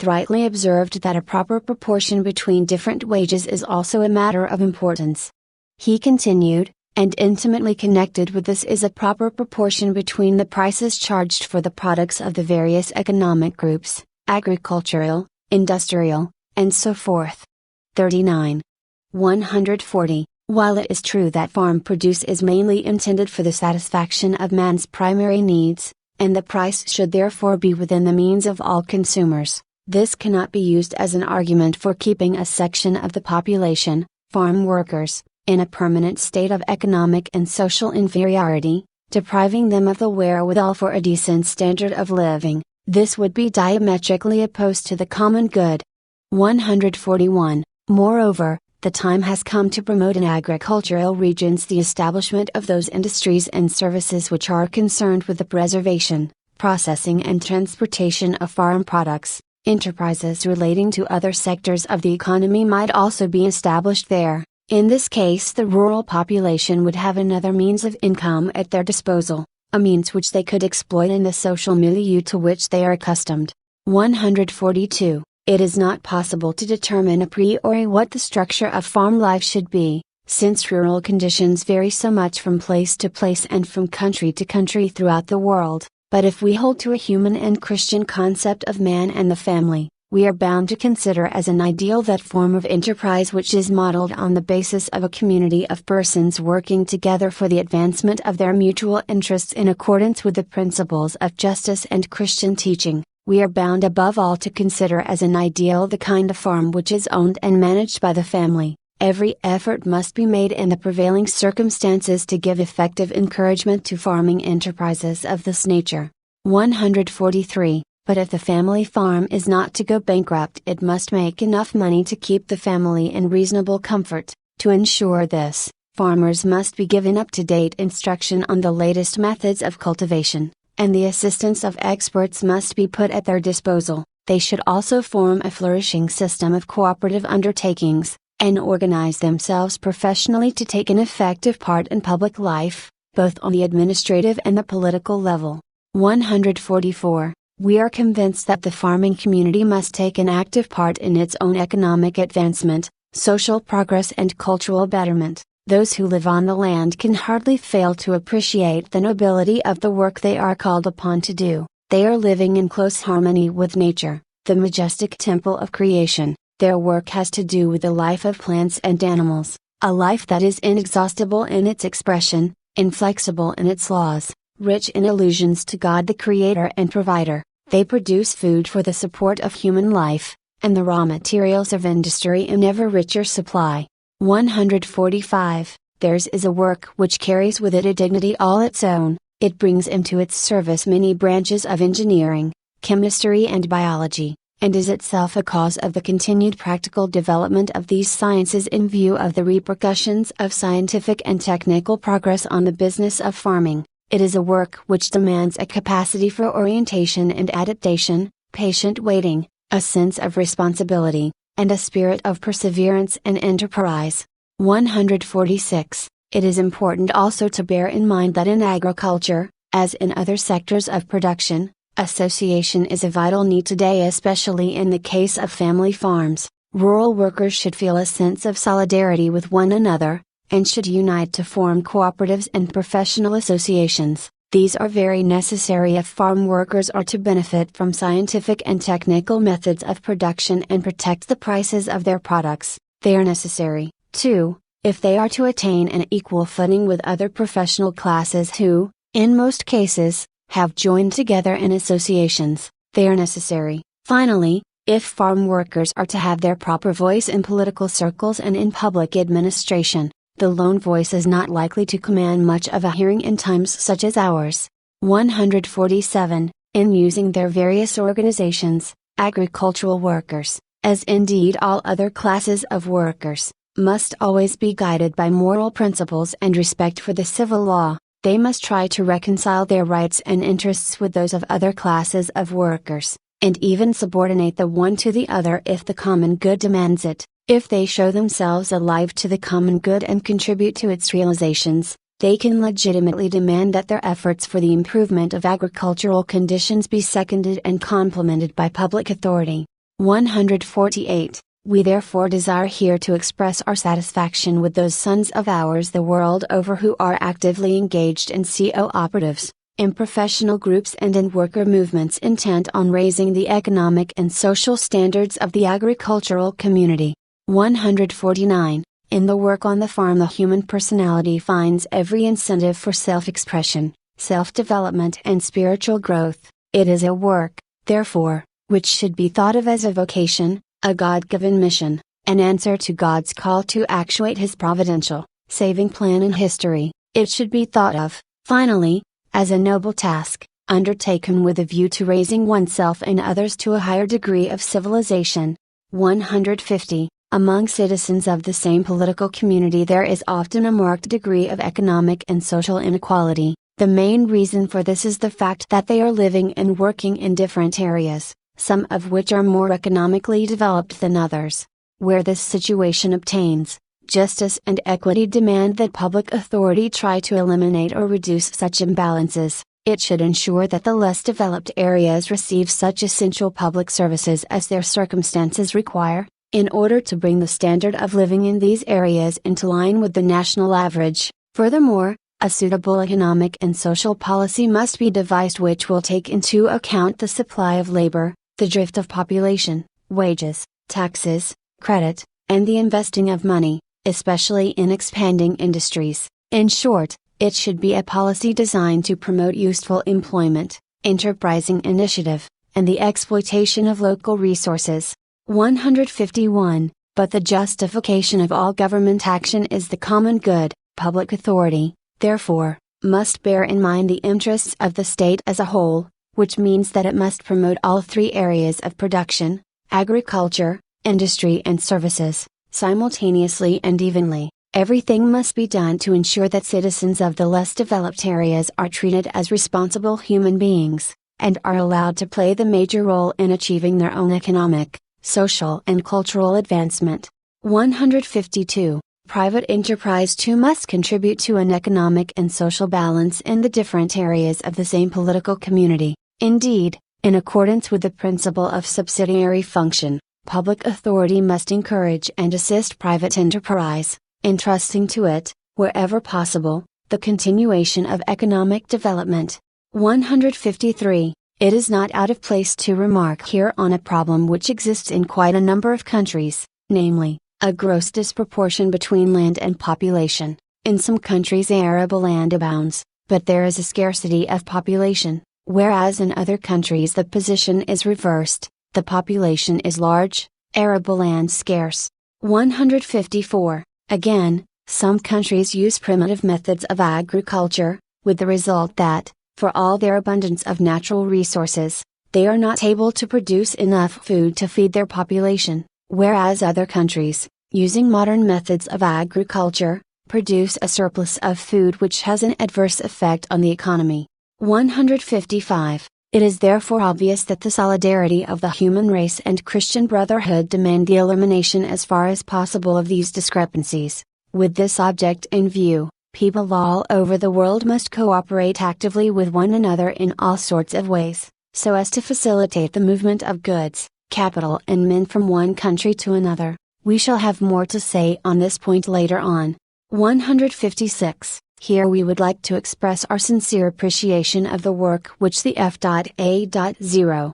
rightly observed that a proper proportion between different wages is also a matter of importance. He continued, and intimately connected with this is a proper proportion between the prices charged for the products of the various economic groups, agricultural, industrial, and so forth. 39. 140. While it is true that farm produce is mainly intended for the satisfaction of man's primary needs, and the price should therefore be within the means of all consumers, this cannot be used as an argument for keeping a section of the population, farm workers, in a permanent state of economic and social inferiority, depriving them of the wherewithal for a decent standard of living. This would be diametrically opposed to the common good. 141. Moreover, the time has come to promote in agricultural regions the establishment of those industries and services which are concerned with the preservation, processing and transportation of farm products. Enterprises relating to other sectors of the economy might also be established there. In this case the rural population would have another means of income at their disposal, a means which they could exploit in the social milieu to which they are accustomed. 142. It is not possible to determine a priori what the structure of farm life should be, since rural conditions vary so much from place to place and from country to country throughout the world, but if we hold to a human and Christian concept of man and the family, we are bound to consider as an ideal that form of enterprise which is modeled on the basis of a community of persons working together for the advancement of their mutual interests in accordance with the principles of justice and Christian teaching. We are bound above all to consider as an ideal the kind of farm which is owned and managed by the family. Every effort must be made in the prevailing circumstances to give effective encouragement to farming enterprises of this nature. 143. But if the family farm is not to go bankrupt, it must make enough money to keep the family in reasonable comfort. To ensure this, farmers must be given up-to-date instruction on the latest methods of cultivation, and the assistance of experts must be put at their disposal. They should also form a flourishing system of cooperative undertakings, and organize themselves professionally to take an effective part in public life, both on the administrative and the political level. 144. We are convinced that the farming community must take an active part in its own economic advancement, social progress and cultural betterment. Those who live on the land can hardly fail to appreciate the nobility of the work they are called upon to do. They are living in close harmony with nature, the majestic temple of creation. Their work has to do with the life of plants and animals, a life that is inexhaustible in its expression, inflexible in its laws, rich in allusions to God the Creator and Provider. They produce food for the support of human life, and the raw materials of industry in ever richer supply. 145. Theirs is a work which carries with it a dignity all its own. It brings into its service many branches of engineering, chemistry and biology, and is itself a cause of the continued practical development of these sciences in view of the repercussions of scientific and technical progress on the business of farming. It is a work which demands a capacity for orientation and adaptation, patient waiting, a sense of responsibility, and a spirit of perseverance and enterprise. 146. It is important also to bear in mind that in agriculture, As in other sectors of production, association is a vital need today, especially in the case of family farms. Rural workers should feel a sense of solidarity with one another, and should unite to form cooperatives and professional associations. These are very necessary if farm workers are to benefit from scientific and technical methods of production and protect the prices of their products. They are necessary, too, if they are to attain an equal footing with other professional classes who, in most cases, have joined together in associations. They are necessary, finally, if farm workers are to have their proper voice in political circles and in public administration. The lone voice is not likely to command much of a hearing in times such as ours. 147. In using their various organizations, agricultural workers, as indeed all other classes of workers, must always be guided by moral principles and respect for the civil law. They must try to reconcile their rights and interests with those of other classes of workers, and even subordinate the one to the other if the common good demands it. If they show themselves alive to the common good and contribute to its realizations, they can legitimately demand that their efforts for the improvement of agricultural conditions be seconded and complemented by public authority. 148. We therefore desire here to express our satisfaction with those sons of ours the world over who are actively engaged in cooperatives, in professional groups and in worker movements intent on raising the economic and social standards of the agricultural community. 149. In the work on the farm the human personality finds every incentive for self-expression, self-development and spiritual growth. It is a work, therefore, which should be thought of as a vocation, a God-given mission, an answer to God's call to actuate His providential, saving plan in history. It should be thought of, finally, as a noble task, undertaken with a view to raising oneself and others to a higher degree of civilization. 150. Among citizens of the same political community there is often a marked degree of economic and social inequality. The main reason for this is the fact that they are living and working in different areas, some of which are more economically developed than others. Where this situation obtains, justice and equity demand that public authority try to eliminate or reduce such imbalances. It should ensure that the less developed areas receive such essential public services as their circumstances require, in order to bring the standard of living in these areas into line with the national average. Furthermore, a suitable economic and social policy must be devised which will take into account the supply of labor, the drift of population, wages, taxes, credit, and the investing of money, especially in expanding industries. In short, it should be a policy designed to promote useful employment, enterprising initiative, and the exploitation of local resources. 151. But the justification of all government action is the common good. Public authority, therefore, must bear in mind the interests of the state as a whole, which means that it must promote all three areas of production, agriculture, industry and services, simultaneously and evenly. Everything must be done to ensure that citizens of the less developed areas are treated as responsible human beings, and are allowed to play the major role in achieving their own economic, social and cultural advancement. 152. Private enterprise too must contribute to an economic and social balance in the different areas of the same political community. Indeed, in accordance with the principle of subsidiary function, public authority must encourage and assist private enterprise, entrusting to it, wherever possible, the continuation of economic development. 153. It is not out of place to remark here on a problem which exists in quite a number of countries, namely, a gross disproportion between land and population. In some countries arable land abounds, but there is a scarcity of population, whereas in other countries the position is reversed, the population is large, arable land scarce. 154. Again, some countries use primitive methods of agriculture, with the result that, for all their abundance of natural resources, they are not able to produce enough food to feed their population, whereas other countries, using modern methods of agriculture, produce a surplus of food which has an adverse effect on the economy. 155. It is therefore obvious that the solidarity of the human race and Christian brotherhood demand the elimination as far as possible of these discrepancies. With this object in view, People all over the world must cooperate actively with one another in all sorts of ways, so as to facilitate the movement of goods, capital and men from one country to another. We shall have more to say on this point later on. 156. Here we would like to express our sincere appreciation of the work which the F.A.0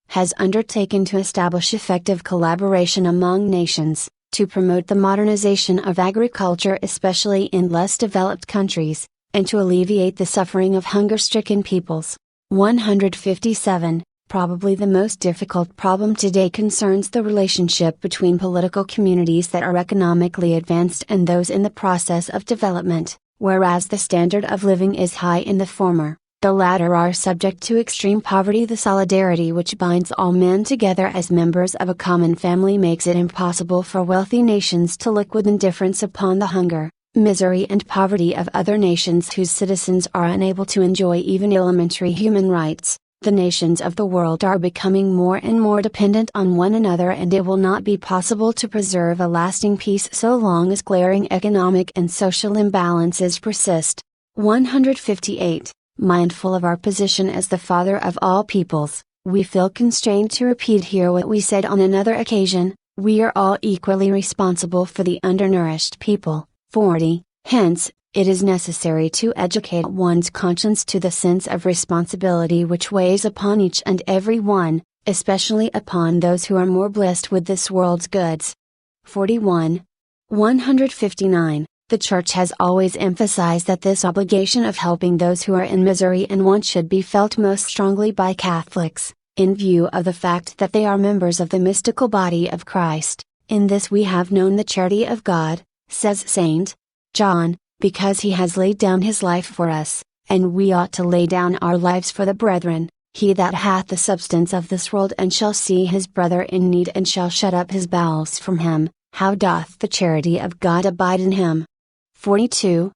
has undertaken to establish effective collaboration among nations, to promote the modernization of agriculture especially in less developed countries, and to alleviate the suffering of hunger-stricken peoples. 157. Probably the most difficult problem today concerns the relationship between political communities that are economically advanced and those in the process of development. Whereas the standard of living is high in the former, the latter are subject to extreme poverty. The solidarity which binds all men together as members of a common family makes it impossible for wealthy nations to look with indifference upon the hunger, misery and poverty of other nations whose citizens are unable to enjoy even elementary human rights. The nations of the world are becoming more and more dependent on one another, and it will not be possible to preserve a lasting peace so long as glaring economic and social imbalances persist. 158. Mindful of our position as the father of all peoples, we feel constrained to repeat here what we said on another occasion: we are all equally responsible for the undernourished people. 40. Hence, it is necessary to educate one's conscience to the sense of responsibility which weighs upon each and every one, especially upon those who are more blessed with this world's goods. 41. 159. The Church has always emphasized that this obligation of helping those who are in misery and want should be felt most strongly by Catholics, in view of the fact that they are members of the mystical body of Christ. In this we have known the charity of God, says St. John, because he has laid down his life for us, and we ought to lay down our lives for the brethren. He that hath the substance of this world and shall see his brother in need and shall shut up his bowels from him, how doth the charity of God abide in him? 42.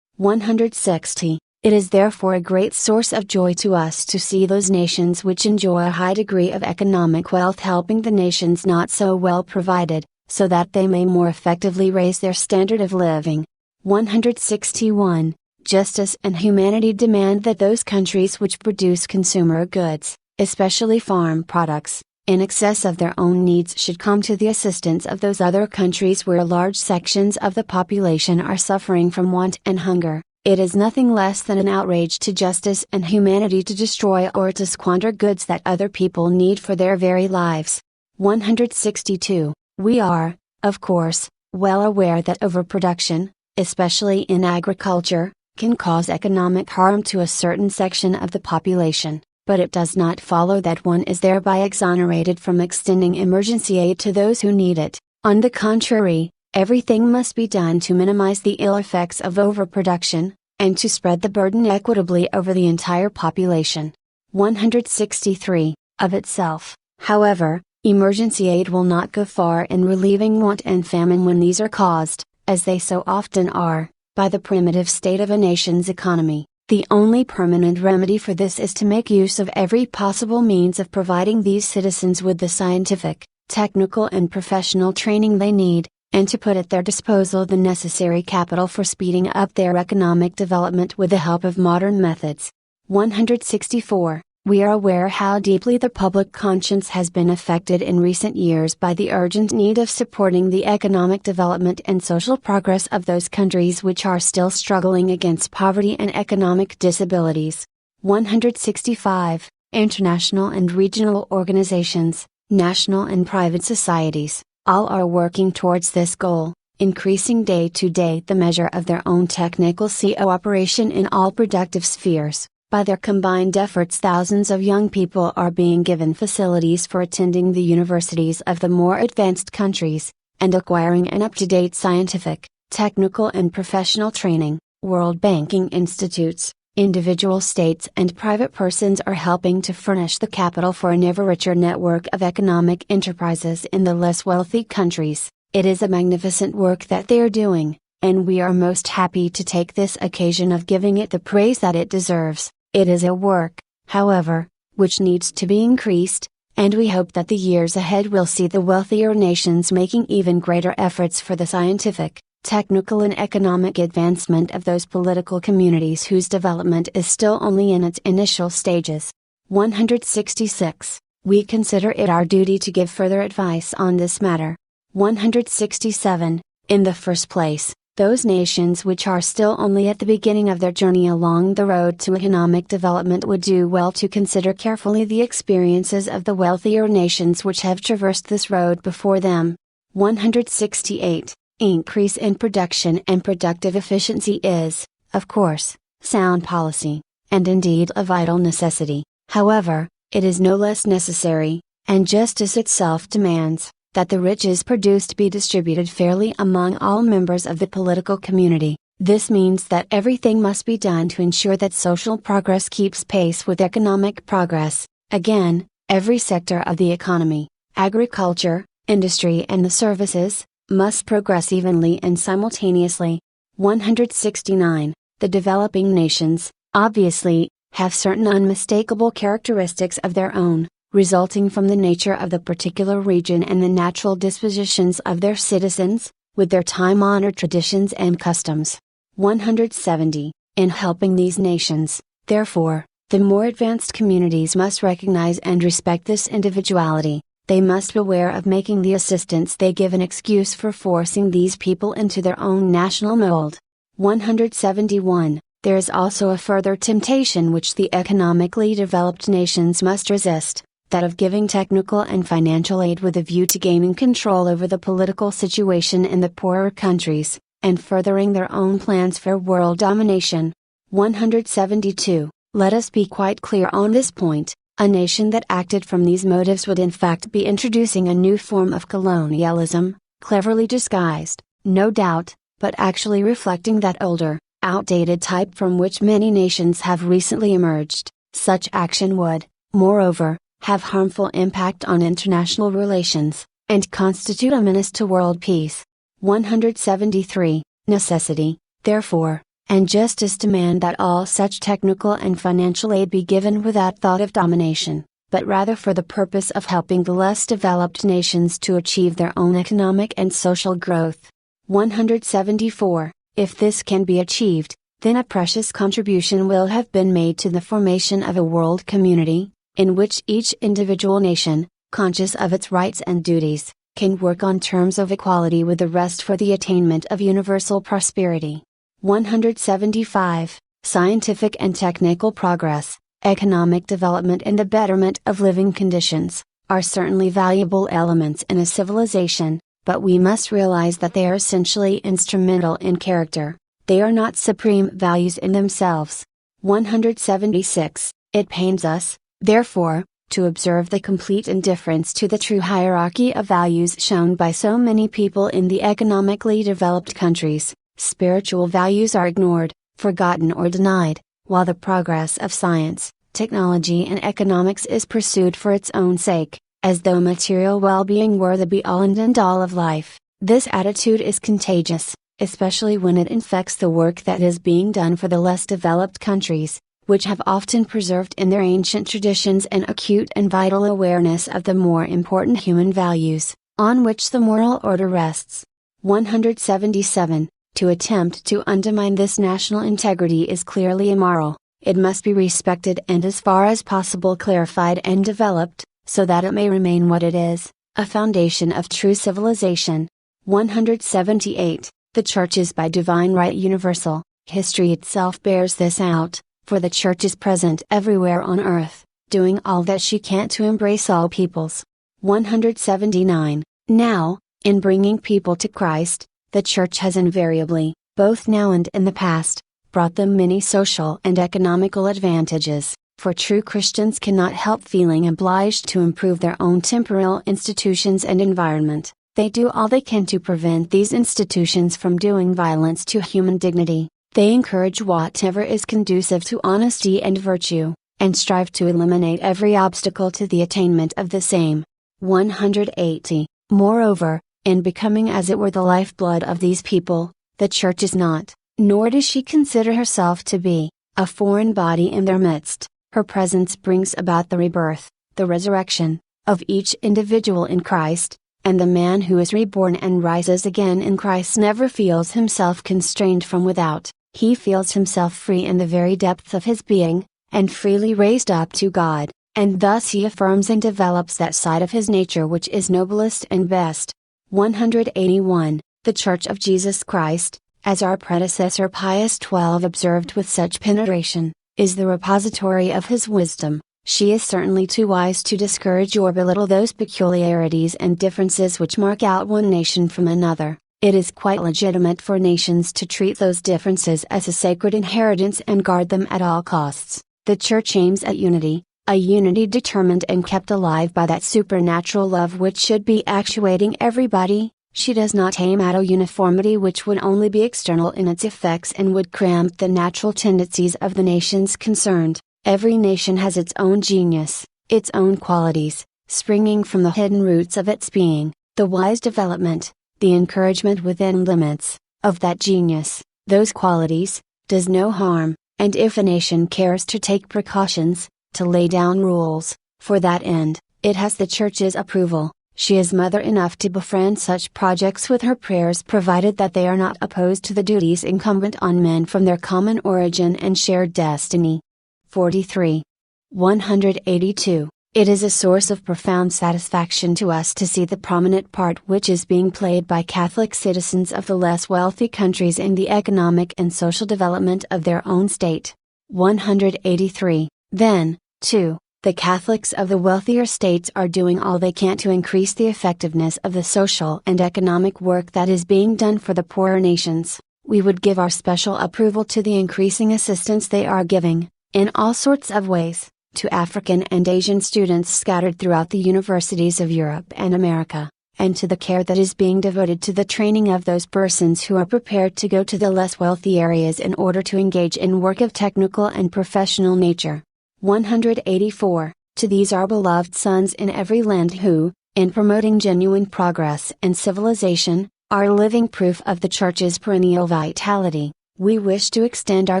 160. It is therefore a great source of joy to us to see those nations which enjoy a high degree of economic wealth helping the nations not so well provided, so that they may more effectively raise their standard of living. 161. Justice and humanity demand that those countries which produce consumer goods, especially farm products, in excess of their own needs should come to the assistance of those other countries where large sections of the population are suffering from want and hunger. It is nothing less than an outrage to justice and humanity to destroy or to squander goods that other people need for their very lives. 162. We are, of course, well aware that overproduction, especially in agriculture, can cause economic harm to a certain section of the population, but it does not follow that one is thereby exonerated from extending emergency aid to those who need it. On the contrary, everything must be done to minimize the ill effects of overproduction, and to spread the burden equitably over the entire population. 163. Of itself, however, emergency aid will not go far in relieving want and famine when these are caused, as they so often are, by the primitive state of a nation's economy. The only permanent remedy for this is to make use of every possible means of providing these citizens with the scientific, technical and professional training they need, and to put at their disposal the necessary capital for speeding up their economic development with the help of modern methods. 164. We are aware how deeply the public conscience has been affected in recent years by the urgent need of supporting the economic development and social progress of those countries which are still struggling against poverty and economic disabilities. 165. International and regional organizations, national and private societies, all are working towards this goal, increasing day to day the measure of their own technical cooperation in all productive spheres. By their combined efforts, thousands of young people are being given facilities for attending the universities of the more advanced countries, and acquiring an up-to-date scientific, technical and professional training. World banking institutes, individual states and private persons are helping to furnish the capital for an ever richer network of economic enterprises in the less wealthy countries. It is a magnificent work that they are doing, and we are most happy to take this occasion of giving it the praise that it deserves. It is a work, however, which needs to be increased, and we hope that the years ahead will see the wealthier nations making even greater efforts for the scientific, technical and economic advancement of those political communities whose development is still only in its initial stages. 166. We consider it our duty to give further advice on this matter. 167. In the first place, those nations which are still only at the beginning of their journey along the road to economic development would do well to consider carefully the experiences of the wealthier nations which have traversed this road before them. 168. Increase in production and productive efficiency is, of course, sound policy, and indeed a vital necessity. However, it is no less necessary, and justice itself demands, that the riches produced be distributed fairly among all members of the political community. This means that everything must be done to ensure that social progress keeps pace with economic progress. Again, every sector of the economy, agriculture, industry and the services, must progress evenly and simultaneously. 169. The developing nations, obviously, have certain unmistakable characteristics of their own, resulting from the nature of the particular region and the natural dispositions of their citizens, with their time-honored traditions and customs. 170. In helping these nations, therefore, the more advanced communities must recognize and respect this individuality. They must beware of making the assistance they give an excuse for forcing these people into their own national mold. 171. There is also a further temptation which the economically developed nations must resist, that of giving technical and financial aid with a view to gaining control over the political situation in the poorer countries, and furthering their own plans for world domination. 172. Let us be quite clear on this point. A nation that acted from these motives would in fact be introducing a new form of colonialism, cleverly disguised, no doubt, but actually reflecting that older, outdated type from which many nations have recently emerged. Such action would, moreover, have harmful impact on international relations, and constitute a menace to world peace. 173. Necessity, therefore, and justice demand that all such technical and financial aid be given without thought of domination, but rather for the purpose of helping the less developed nations to achieve their own economic and social growth. 174. If this can be achieved, then a precious contribution will have been made to the formation of a world community, in which each individual nation, conscious of its rights and duties, can work on terms of equality with the rest for the attainment of universal prosperity. 175. Scientific and technical progress, economic development and the betterment of living conditions, are certainly valuable elements in a civilization, but we must realize that they are essentially instrumental in character. They are not supreme values in themselves. 176. It pains us, therefore, to observe the complete indifference to the true hierarchy of values shown by so many people in the economically developed countries. Spiritual values are ignored, forgotten or denied, while the progress of science, technology and economics is pursued for its own sake, as though material well-being were the be-all and end-all of life. This attitude is contagious, especially when it infects the work that is being done for the less developed countries, which have often preserved in their ancient traditions an acute and vital awareness of the more important human values, on which the moral order rests. 177. To attempt to undermine this national integrity is clearly immoral. It must be respected and as far as possible clarified and developed, so that it may remain what it is, a foundation of true civilization. 178. The Church is by divine right universal. History itself bears this out, for the Church is present everywhere on earth, doing all that she can to embrace all peoples. 179. Now, in bringing people to Christ, the Church has invariably, both now and in the past, brought them many social and economical advantages, for true Christians cannot help feeling obliged to improve their own temporal institutions and environment. They do all they can to prevent these institutions from doing violence to human dignity. They encourage whatever is conducive to honesty and virtue, and strive to eliminate every obstacle to the attainment of the same. 180. Moreover, in becoming as it were the lifeblood of these people, the Church is not, nor does she consider herself to be, a foreign body in their midst. Her presence brings about the rebirth, the resurrection, of each individual in Christ, and the man who is reborn and rises again in Christ never feels himself constrained from without, he feels himself free in the very depths of his being, and freely raised up to God, and thus he affirms and develops that side of his nature which is noblest and best. 181. The Church of Jesus Christ, as our predecessor Pius XII observed with such penetration, is the repository of his wisdom. She is certainly too wise to discourage or belittle those peculiarities and differences which mark out one nation from another. It is quite legitimate for nations to treat those differences as a sacred inheritance and guard them at all costs. The Church aims at unity, a unity determined and kept alive by that supernatural love which should be actuating everybody. She does not aim at a uniformity which would only be external in its effects and would cramp the natural tendencies of the nations concerned. Every nation has its own genius, its own qualities, springing from the hidden roots of its being, the wise development, the encouragement within limits, of that genius, those qualities, does no harm, and if a nation cares to take precautions, to lay down rules, for that end, it has the Church's approval. She is mother enough to befriend such projects with her prayers provided that they are not opposed to the duties incumbent on men from their common origin and shared destiny. 43. 182. It is a source of profound satisfaction to us to see the prominent part which is being played by Catholic citizens of the less wealthy countries in the economic and social development of their own state. 183. Then, too, the Catholics of the wealthier states are doing all they can to increase the effectiveness of the social and economic work that is being done for the poorer nations. We would give our special approval to the increasing assistance they are giving, in all sorts of ways, to African and Asian students scattered throughout the universities of Europe and America, and to the care that is being devoted to the training of those persons who are prepared to go to the less wealthy areas in order to engage in work of technical and professional nature. 184. To these our beloved sons in every land who, in promoting genuine progress and civilization, are living proof of the Church's perennial vitality, we wish to extend our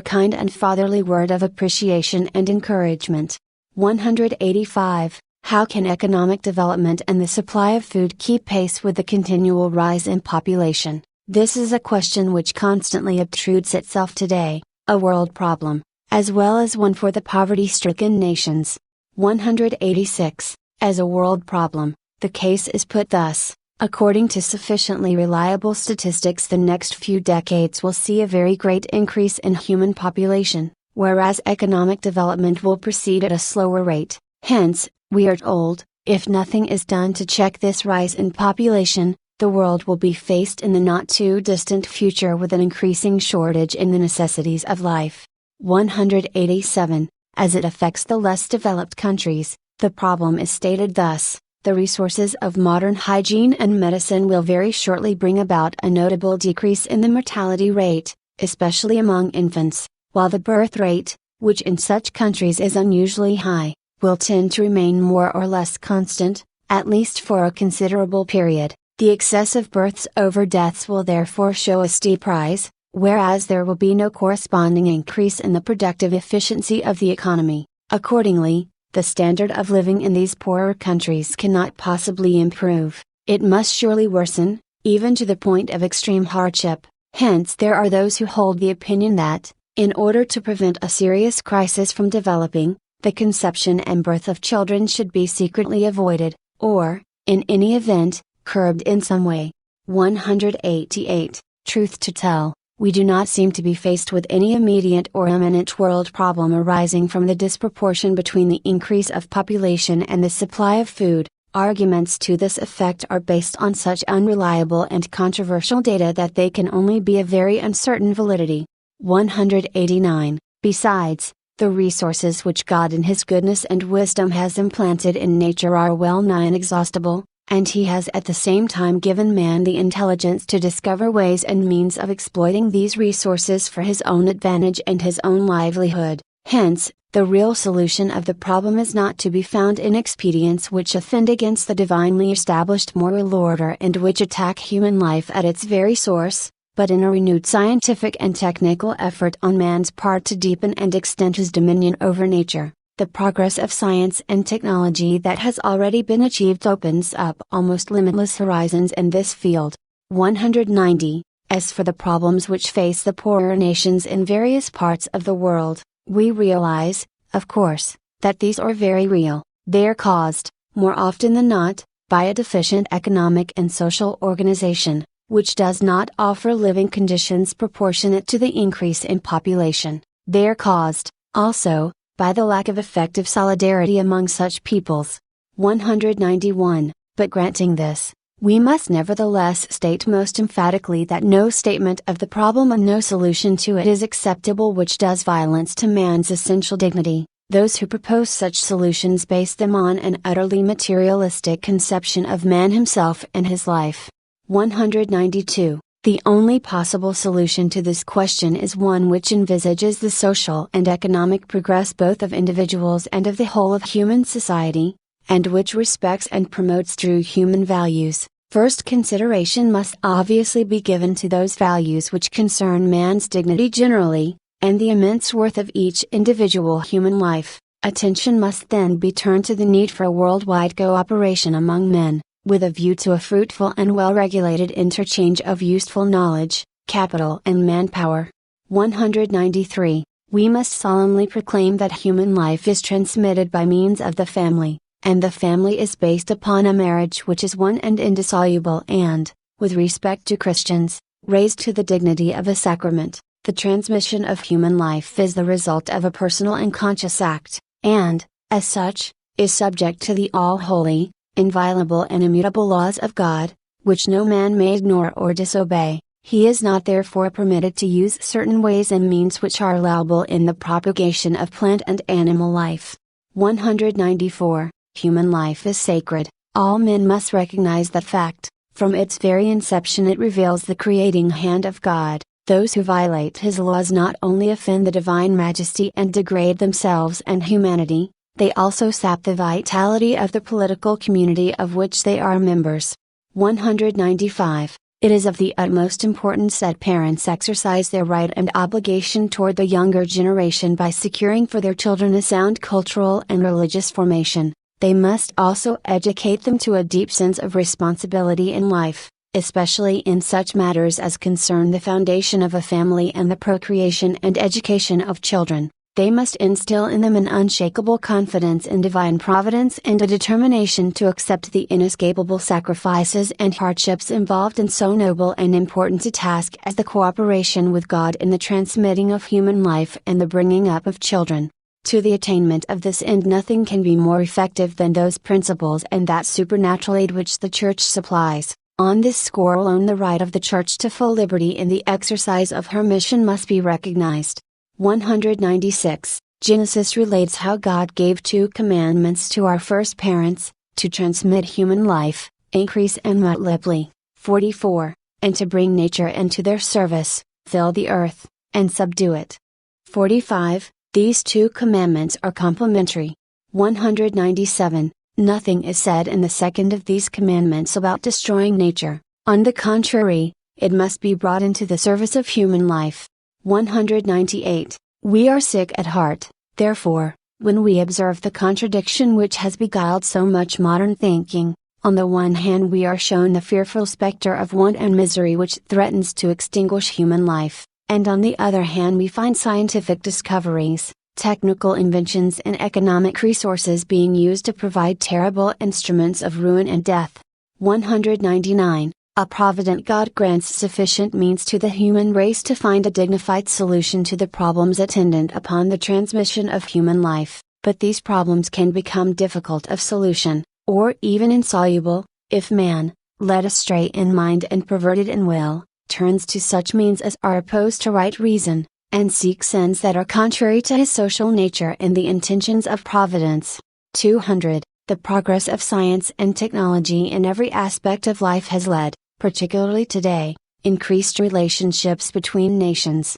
kind and fatherly word of appreciation and encouragement. 185. How can economic development and the supply of food keep pace with the continual rise in population? This is a question which constantly obtrudes itself today, a world problem, as well as one for the poverty-stricken nations. 186. As a world problem, the case is put thus. According to sufficiently reliable statistics, the next few decades will see a very great increase in human population, whereas economic development will proceed at a slower rate. Hence, we are told, if nothing is done to check this rise in population, the world will be faced in the not too distant future with an increasing shortage in the necessities of life. 187. As it affects the less developed countries, the problem is stated thus. The resources of modern hygiene and medicine will very shortly bring about a notable decrease in the mortality rate, especially among infants, while the birth rate, which in such countries is unusually high, will tend to remain more or less constant, at least for a considerable period. The excessive births over deaths will therefore show a steep rise, whereas there will be no corresponding increase in the productive efficiency of the economy. Accordingly, the standard of living in these poorer countries cannot possibly improve, it must surely worsen, even to the point of extreme hardship. Hence there are those who hold the opinion that, in order to prevent a serious crisis from developing, the conception and birth of children should be secretly avoided, or, in any event, curbed in some way. 188. Truth to tell, we do not seem to be faced with any immediate or imminent world problem arising from the disproportion between the increase of population and the supply of food. Arguments to this effect are based on such unreliable and controversial data that they can only be of very uncertain validity. 189. Besides, the resources which God in His goodness and wisdom has implanted in nature are well nigh inexhaustible, and He has at the same time given man the intelligence to discover ways and means of exploiting these resources for his own advantage and his own livelihood. Hence, the real solution of the problem is not to be found in expedients which offend against the divinely established moral order and which attack human life at its very source, but in a renewed scientific and technical effort on man's part to deepen and extend his dominion over nature. the progress of science and technology that has already been achieved opens up almost limitless horizons in this field. 190. As for the problems which face the poorer nations in various parts of the world, we realize, of course, that these are very real. They are caused, more often than not, by a deficient economic and social organization, which does not offer living conditions proportionate to the increase in population. They are caused, also, by the lack of effective solidarity among such peoples. 191. But granting this, we must nevertheless state most emphatically that no statement of the problem and no solution to it is acceptable which does violence to man's essential dignity. Those who propose such solutions base them on an utterly materialistic conception of man himself and his life. 192. The only possible solution to this question is one which envisages the social and economic progress both of individuals and of the whole of human society, and which respects and promotes true human values. First consideration must obviously be given to those values which concern man's dignity generally, and the immense worth of each individual human life. Attention must then be turned to the need for a worldwide cooperation among men, with a view to a fruitful and well-regulated interchange of useful knowledge, capital and manpower. 193. We must solemnly proclaim that human life is transmitted by means of the family, and the family is based upon a marriage which is one and indissoluble and, with respect to Christians, raised to the dignity of a sacrament. The transmission of human life is the result of a personal and conscious act, and, as such, is subject to the all-holy, inviolable and immutable laws of God, which no man may ignore or disobey. He is not therefore permitted to use certain ways and means which are allowable in the propagation of plant and animal life. 194. Human life is sacred. All men must recognize that fact. From its very inception it reveals the creating hand of God. Those who violate His laws not only offend the divine majesty and degrade themselves and humanity, they also sap the vitality of the political community of which they are members. 195. It is of the utmost importance that parents exercise their right and obligation toward the younger generation by securing for their children a sound cultural and religious formation. They must also educate them to a deep sense of responsibility in life, especially in such matters as concern the foundation of a family and the procreation and education of children. They must instill in them an unshakable confidence in divine providence and a determination to accept the inescapable sacrifices and hardships involved in so noble and important a task as the cooperation with God in the transmitting of human life and the bringing up of children. To the attainment of this end nothing can be more effective than those principles and that supernatural aid which the Church supplies. On this score alone the right of the Church to full liberty in the exercise of her mission must be recognized. 196. Genesis relates how God gave 2 commandments to our first parents, to transmit human life, increase and multiply. 44. And to bring nature into their service, fill the earth, and subdue it. 45. These 2 commandments are complementary. 197. Nothing is said in the second of these commandments about destroying nature. On the contrary, it must be brought into the service of human life. 198. We are sick at heart, therefore, when we observe the contradiction which has beguiled so much modern thinking. On the one hand we are shown the fearful specter of want and misery which threatens to extinguish human life, and on the other hand we find scientific discoveries, technical inventions and economic resources being used to provide terrible instruments of ruin and death. 199. A provident God grants sufficient means to the human race to find a dignified solution to the problems attendant upon the transmission of human life, but these problems can become difficult of solution, or even insoluble, if man, led astray in mind and perverted in will, turns to such means as are opposed to right reason, and seeks ends that are contrary to his social nature and the intentions of Providence. 200. The progress of science and technology in every aspect of life has led, particularly today, increased relationships between nations,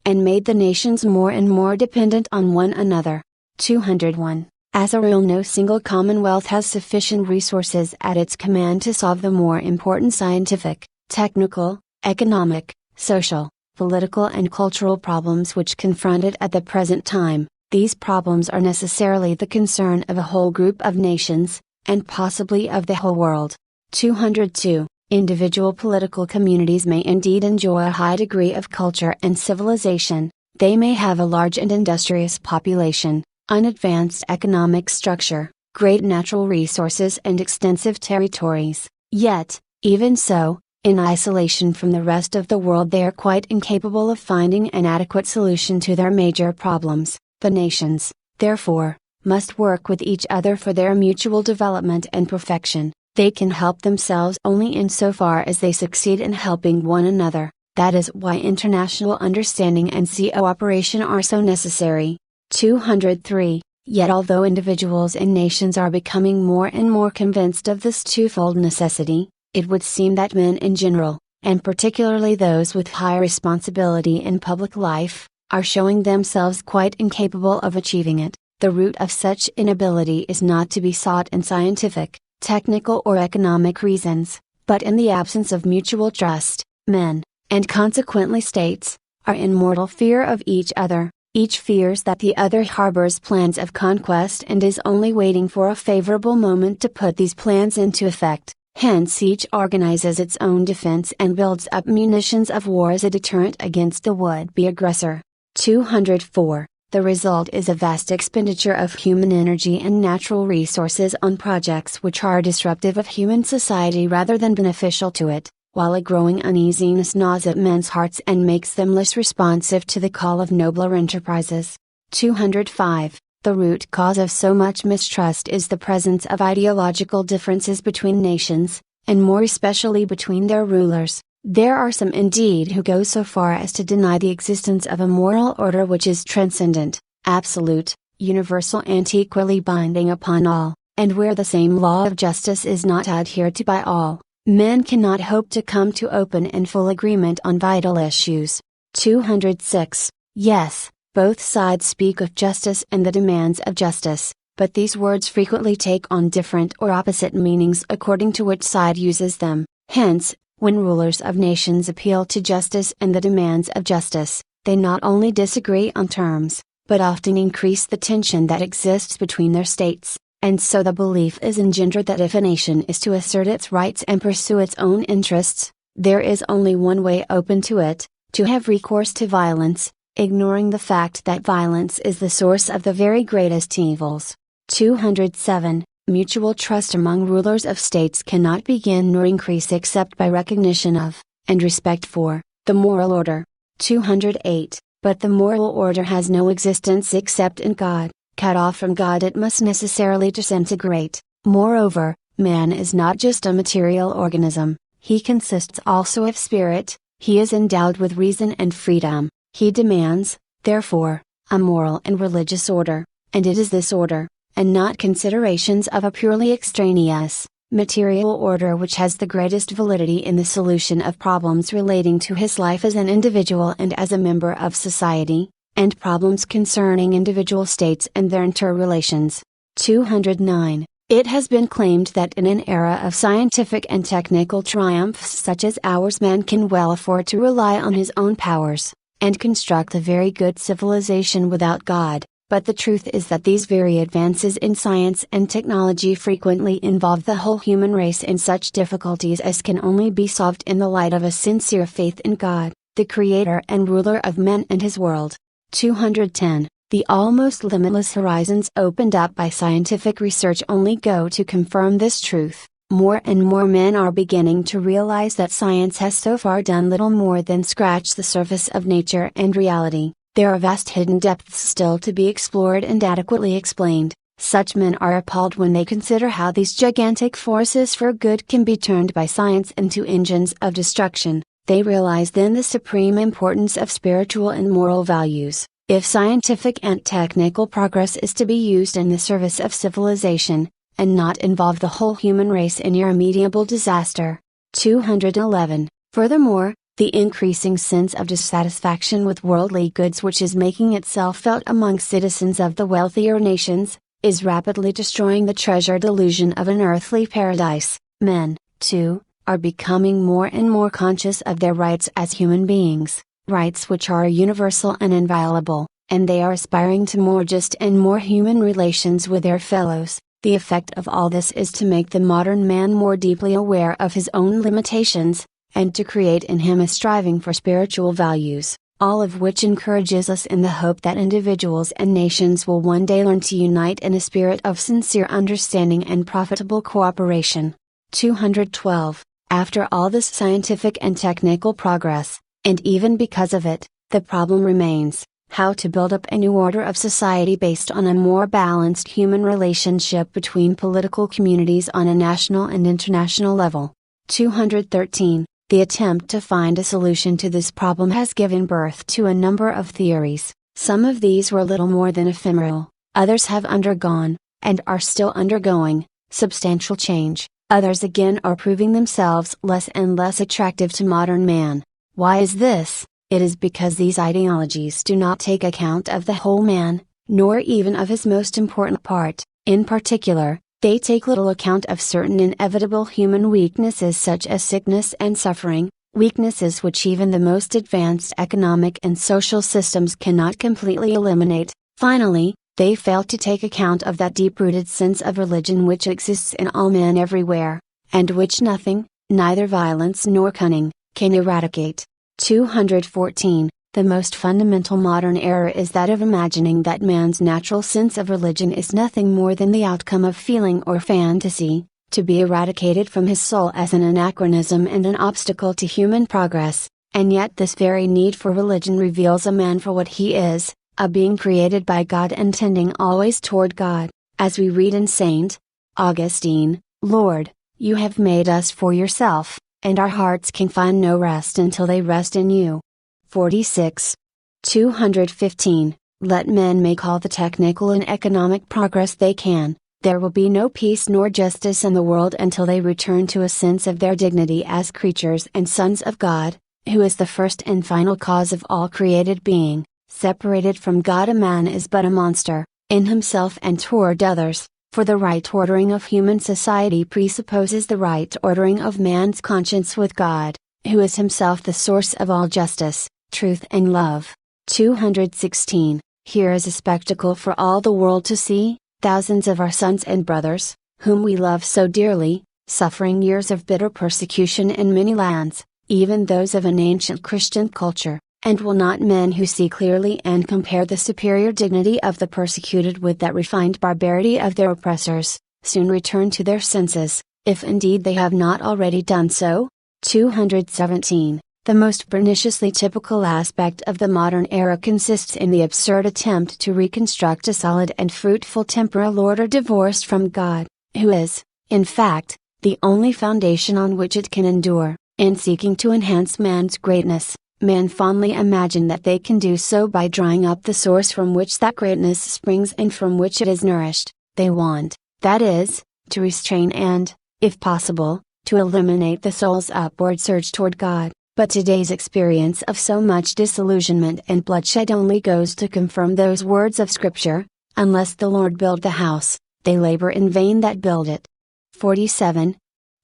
and made the nations more and more dependent on one another. 201. As a rule no single commonwealth has sufficient resources at its command to solve the more important scientific, technical, economic, social, political and cultural problems which confront it at the present time. These problems are necessarily the concern of a whole group of nations, and possibly of the whole world. 202. Individual political communities may indeed enjoy a high degree of culture and civilization, they may have a large and industrious population, unadvanced economic structure, great natural resources and extensive territories, yet, even so, in isolation from the rest of the world they are quite incapable of finding an adequate solution to their major problems. The nations, therefore, must work with each other for their mutual development and perfection. They can help themselves only insofar as they succeed in helping one another. That is why international understanding and cooperation are so necessary. 203. Yet although individuals and nations are becoming more and more convinced of this twofold necessity, it would seem that men in general, and particularly those with high responsibility in public life, are showing themselves quite incapable of achieving it. The root of such inability is not to be sought in scientific, technical or economic reasons, but in the absence of mutual trust. Men, and consequently states, are in mortal fear of each other. Each fears that the other harbors plans of conquest and is only waiting for a favorable moment to put these plans into effect. Hence each organizes its own defense and builds up munitions of war as a deterrent against the would-be aggressor. 204. The result is a vast expenditure of human energy and natural resources on projects which are disruptive of human society rather than beneficial to it, while a growing uneasiness gnaws at men's hearts and makes them less responsive to the call of nobler enterprises. 205. The root cause of so much mistrust is the presence of ideological differences between nations, and more especially between their rulers. There are some indeed who go so far as to deny the existence of a moral order which is transcendent, absolute, universal and equally binding upon all, and where the same law of justice is not adhered to by all, men cannot hope to come to open and full agreement on vital issues. 206. Yes, both sides speak of justice and the demands of justice, but these words frequently take on different or opposite meanings according to which side uses them. Hence, when rulers of nations appeal to justice and the demands of justice, they not only disagree on terms, but often increase the tension that exists between their states, and so the belief is engendered that if a nation is to assert its rights and pursue its own interests, there is only one way open to it, to have recourse to violence, ignoring the fact that violence is the source of the very greatest evils. 207. Mutual trust among rulers of states cannot begin nor increase except by recognition of, and respect for, the moral order. 208. But the moral order has no existence except in God. Cut off from God it must necessarily disintegrate. Moreover, man is not just a material organism, he consists also of spirit, he is endowed with reason and freedom, he demands, therefore, a moral and religious order, and it is this order, and not considerations of a purely extraneous, material order which has the greatest validity in the solution of problems relating to his life as an individual and as a member of society, and problems concerning individual states and their interrelations. 209. It has been claimed that in an era of scientific and technical triumphs such as ours man can well afford to rely on his own powers, and construct a very good civilization without God. But the truth is that these very advances in science and technology frequently involve the whole human race in such difficulties as can only be solved in the light of a sincere faith in God, the Creator and Ruler of men and His world. 210. The almost limitless horizons opened up by scientific research only go to confirm this truth. More and more men are beginning to realize that science has so far done little more than scratch the surface of nature and reality. There are vast hidden depths still to be explored and adequately explained. Such men are appalled when they consider how these gigantic forces for good can be turned by science into engines of destruction. They realize then the supreme importance of spiritual and moral values. If scientific and technical progress is to be used in the service of civilization, and not involve the whole human race in irremediable disaster. 211. Furthermore, the increasing sense of dissatisfaction with worldly goods which is making itself felt among citizens of the wealthier nations, is rapidly destroying the treasured illusion of an earthly paradise. Men, too, are becoming more and more conscious of their rights as human beings, rights which are universal and inviolable, and they are aspiring to more just and more human relations with their fellows. The effect of all this is to make the modern man more deeply aware of his own limitations, and to create in him a striving for spiritual values, all of which encourages us in the hope that individuals and nations will one day learn to unite in a spirit of sincere understanding and profitable cooperation. 212. After all this scientific and technical progress, and even because of it, the problem remains: how to build up a new order of society based on a more balanced human relationship between political communities on a national and international level. 213. The attempt to find a solution to this problem has given birth to a number of theories. Some of these were little more than ephemeral, others have undergone, and are still undergoing, substantial change, others again are proving themselves less and less attractive to modern man. Why is this? It is because these ideologies do not take account of the whole man, nor even of his most important part. In particular, they take little account of certain inevitable human weaknesses such as sickness and suffering, weaknesses which even the most advanced economic and social systems cannot completely eliminate. Finally, they fail to take account of that deep-rooted sense of religion which exists in all men everywhere, and which nothing, neither violence nor cunning, can eradicate. 214. The most fundamental modern error is that of imagining that man's natural sense of religion is nothing more than the outcome of feeling or fantasy, to be eradicated from his soul as an anachronism and an obstacle to human progress, and yet this very need for religion reveals a man for what he is, a being created by God and tending always toward God, as we read in St. Augustine, "Lord, you have made us for yourself, and our hearts can find no rest until they rest in you." 46. 215. Let men make all the technical and economic progress they can, there will be no peace nor justice in the world until they return to a sense of their dignity as creatures and sons of God, who is the first and final cause of all created being. Separated from God, a man is but a monster, in himself and toward others, for the right ordering of human society presupposes the right ordering of man's conscience with God, who is himself the source of all justice, truth and love. 216. Here is a spectacle for all the world to see: thousands of our sons and brothers, whom we love so dearly, suffering years of bitter persecution in many lands, even those of an ancient Christian culture. And will not men who see clearly and compare the superior dignity of the persecuted with that refined barbarity of their oppressors, soon return to their senses, if indeed they have not already done so? 217. The most perniciously typical aspect of the modern era consists in the absurd attempt to reconstruct a solid and fruitful temporal order divorced from God, who is, in fact, the only foundation on which it can endure. In seeking to enhance man's greatness, men fondly imagine that they can do so by drying up the source from which that greatness springs and from which it is nourished. They want, that is, to restrain and, if possible, to eliminate the soul's upward surge toward God. But today's experience of so much disillusionment and bloodshed only goes to confirm those words of Scripture: "Unless the Lord build the house, they labor in vain that build it." 47.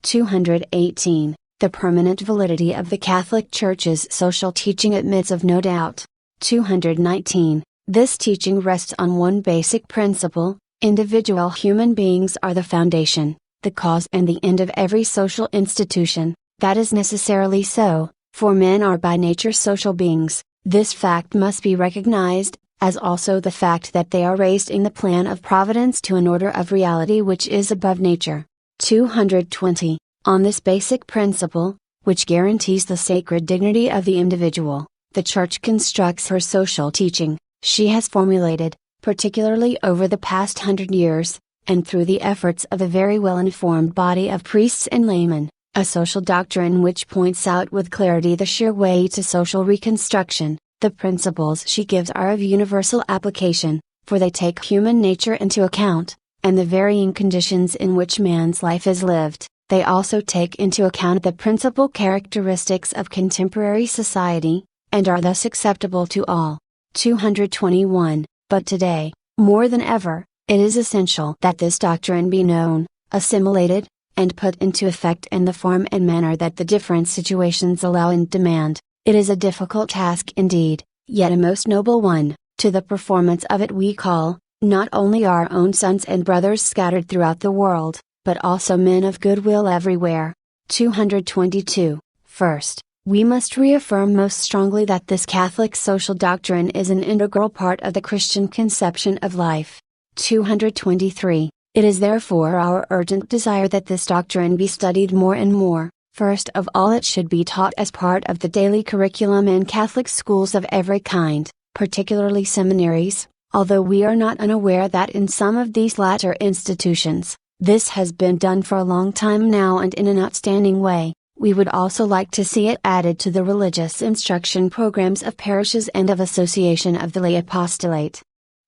218. The permanent validity of the Catholic Church's social teaching admits of no doubt. 219. This teaching rests on one basic principle: individual human beings are the foundation, the cause and the end of every social institution. That is necessarily so, for men are by nature social beings. This fact must be recognized, as also the fact that they are raised in the plan of Providence to an order of reality which is above nature. 220. On this basic principle, which guarantees the sacred dignity of the individual, the Church constructs her social teaching. She has formulated, particularly over the past 100 years, and through the efforts of a very well-informed body of priests and laymen, a social doctrine which points out with clarity the sure way to social reconstruction. The principles she gives are of universal application, for they take human nature into account, and the varying conditions in which man's life is lived. They also take into account the principal characteristics of contemporary society, and are thus acceptable to all. 221. But today, more than ever, it is essential that this doctrine be known, assimilated, and put into effect in the form and manner that the different situations allow and demand. It is a difficult task indeed, yet a most noble one. To the performance of it we call, not only our own sons and brothers scattered throughout the world, but also men of goodwill everywhere. 222. First, we must reaffirm most strongly that this Catholic social doctrine is an integral part of the Christian conception of life. 223. It is therefore our urgent desire that this doctrine be studied more and more. First of all, it should be taught as part of the daily curriculum in Catholic schools of every kind, particularly seminaries, although we are not unaware that in some of these latter institutions, this has been done for a long time now and in an outstanding way. We would also like to see it added to the religious instruction programs of parishes and of Association of the Lay Apostolate.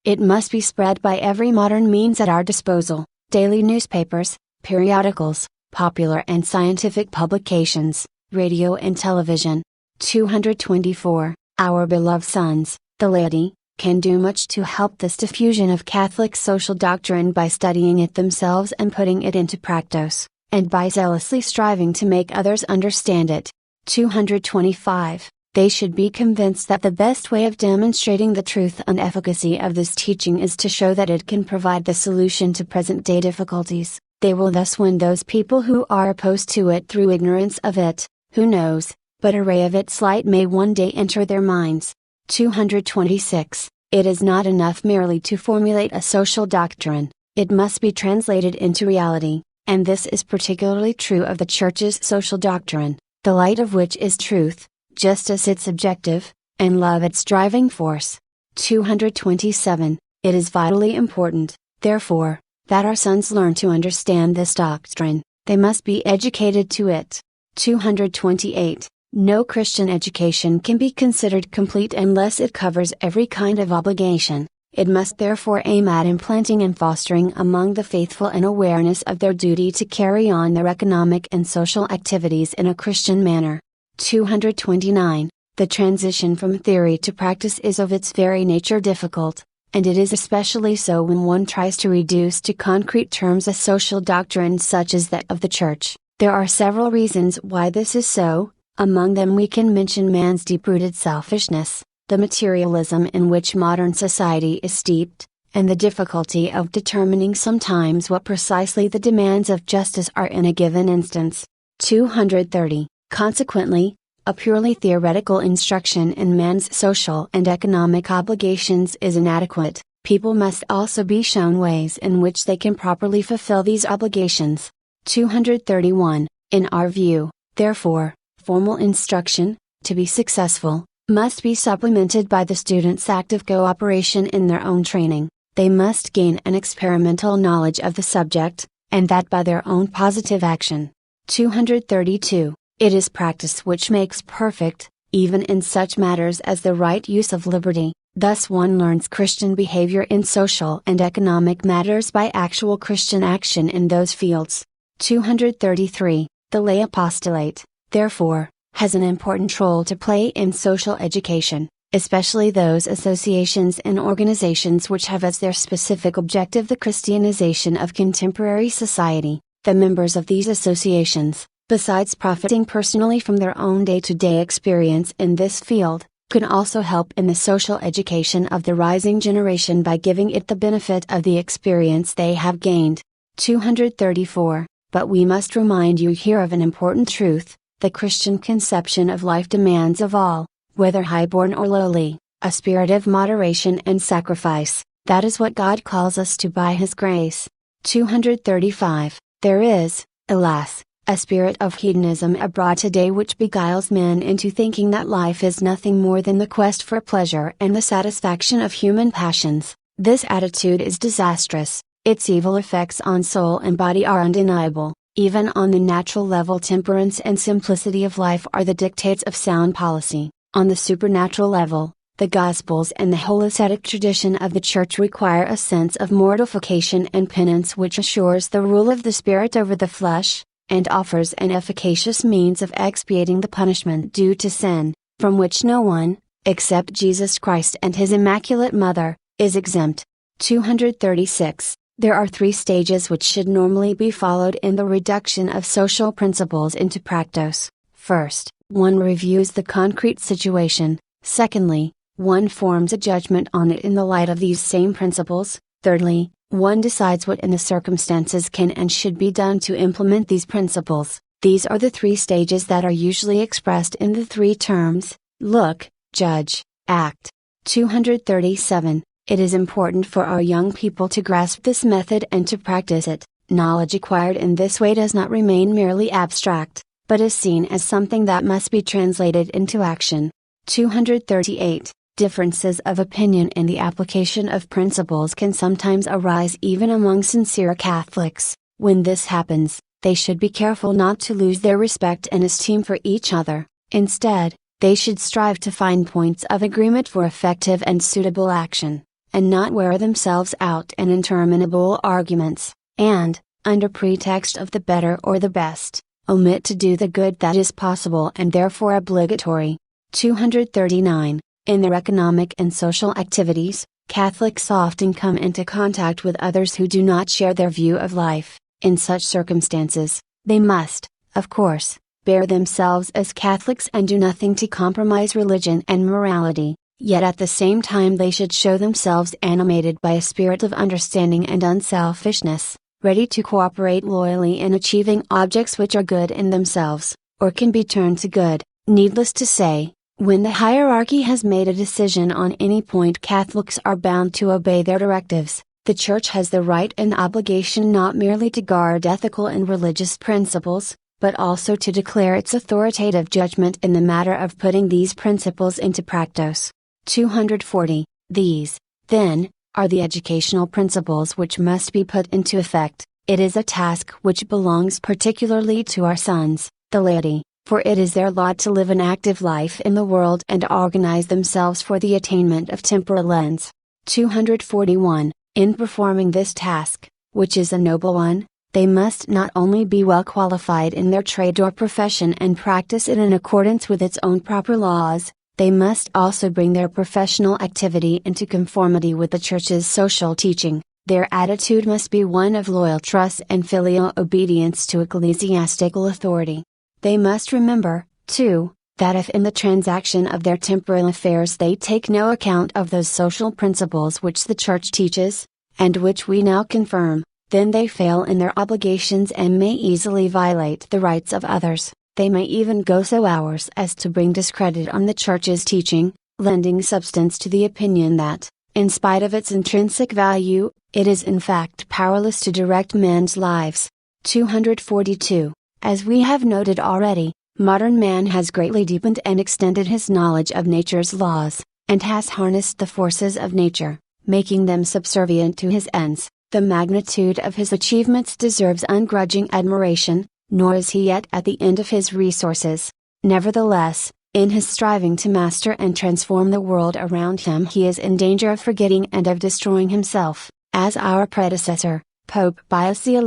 It must be spread by every modern means at our disposal: daily newspapers, periodicals, popular and scientific publications, radio and television. 224. Our beloved sons, the laity, can do much to help this diffusion of Catholic social doctrine by studying it themselves and putting it into practice, and by zealously striving to make others understand it. 225. They should be convinced that the best way of demonstrating the truth and efficacy of this teaching is to show that it can provide the solution to present-day difficulties. They will thus win those people who are opposed to it through ignorance of it. Who knows, but a ray of its light may one day enter their minds. 226. It is not enough merely to formulate a social doctrine, it must be translated into reality, and this is particularly true of the Church's social doctrine, the light of which is truth, justice its objective, and love its driving force. 227. It is vitally important, therefore, that our sons learn to understand this doctrine. They must be educated to it. 228. No Christian education can be considered complete unless it covers every kind of obligation. It must therefore aim at implanting and fostering among the faithful an awareness of their duty to carry on their economic and social activities in a Christian manner. 229. The transition from theory to practice is of its very nature difficult, and it is especially so when one tries to reduce to concrete terms a social doctrine such as that of the Church. There are several reasons why this is so. Among them we can mention man's deep-rooted selfishness, the materialism in which modern society is steeped, and the difficulty of determining sometimes what precisely the demands of justice are in a given instance. 230. Consequently, a purely theoretical instruction in man's social and economic obligations is inadequate. People must also be shown ways in which they can properly fulfill these obligations. 231. In our view, therefore, formal instruction, to be successful, must be supplemented by the students' active cooperation in their own training. They must gain an experimental knowledge of the subject, and that by their own positive action. 232. It is practice which makes perfect, even in such matters as the right use of liberty. Thus one learns Christian behavior in social and economic matters by actual Christian action in those fields. 233. The lay apostolate, therefore, has an important role to play in social education, especially those associations and organizations which have as their specific objective the Christianization of contemporary society. The members of these associations, besides profiting personally from their own day-to-day experience in this field, can also help in the social education of the rising generation by giving it the benefit of the experience they have gained. 234. But we must remind you here of an important truth: the Christian conception of life demands of all, whether highborn or lowly, a spirit of moderation and sacrifice. That is what God calls us to by His grace. 235. There is, alas, a spirit of hedonism abroad today which beguiles men into thinking that life is nothing more than the quest for pleasure and the satisfaction of human passions. This attitude is disastrous. Its evil effects on soul and body are undeniable. Even on the natural level, temperance and simplicity of life are the dictates of sound policy. On the supernatural level, the Gospels and the whole ascetic tradition of the Church require a sense of mortification and penance which assures the rule of the Spirit over the flesh, and offers an efficacious means of expiating the punishment due to sin, from which no one, except Jesus Christ and His Immaculate Mother, is exempt. 236. There are 3 stages which should normally be followed in the reduction of social principles into practice. First, one reviews the concrete situation. Secondly, one forms a judgment on it in the light of these same principles. Thirdly, one decides what in the circumstances can and should be done to implement these principles. These are the three stages that are usually expressed in the three terms: look, judge, act. 237. It is important for our young people to grasp this method and to practice it. Knowledge acquired in this way does not remain merely abstract, but is seen as something that must be translated into action. 238. Differences of opinion in the application of principles can sometimes arise even among sincere Catholics. When this happens, they should be careful not to lose their respect and esteem for each other. Instead, they should strive to find points of agreement for effective and suitable action, and not wear themselves out in interminable arguments, and, under pretext of the better or the best, omit to do the good that is possible and therefore obligatory. 239. In their economic and social activities, Catholics often come into contact with others who do not share their view of life. In such circumstances, they must, of course, bear themselves as Catholics and do nothing to compromise religion and morality, yet at the same time they should show themselves animated by a spirit of understanding and unselfishness, ready to cooperate loyally in achieving objects which are good in themselves, or can be turned to good. Needless to say, when the hierarchy has made a decision on any point, Catholics are bound to obey their directives. The Church has the right and obligation not merely to guard ethical and religious principles, but also to declare its authoritative judgment in the matter of putting these principles into practice. 240. These, then, are the educational principles which must be put into effect. It is a task which belongs particularly to our sons, the laity, for it is their lot to live an active life in the world and organize themselves for the attainment of temporal ends. 241. In performing this task, which is a noble one, they must not only be well qualified in their trade or profession and practice it in accordance with its own proper laws, they must also bring their professional activity into conformity with the Church's social teaching. Their attitude must be one of loyal trust and filial obedience to ecclesiastical authority. They must remember, too, that if in the transaction of their temporal affairs they take no account of those social principles which the Church teaches, and which we now confirm, then they fail in their obligations and may easily violate the rights of others. They may even go so far as to bring discredit on the Church's teaching, lending substance to the opinion that, in spite of its intrinsic value, it is in fact powerless to direct men's lives. 242. As we have noted already, modern man has greatly deepened and extended his knowledge of nature's laws, and has harnessed the forces of nature, making them subservient to his ends. The magnitude of his achievements deserves ungrudging admiration, nor is he yet at the end of his resources. Nevertheless, in his striving to master and transform the world around him, he is in danger of forgetting and of destroying himself, as our predecessor, Pope Pius XI,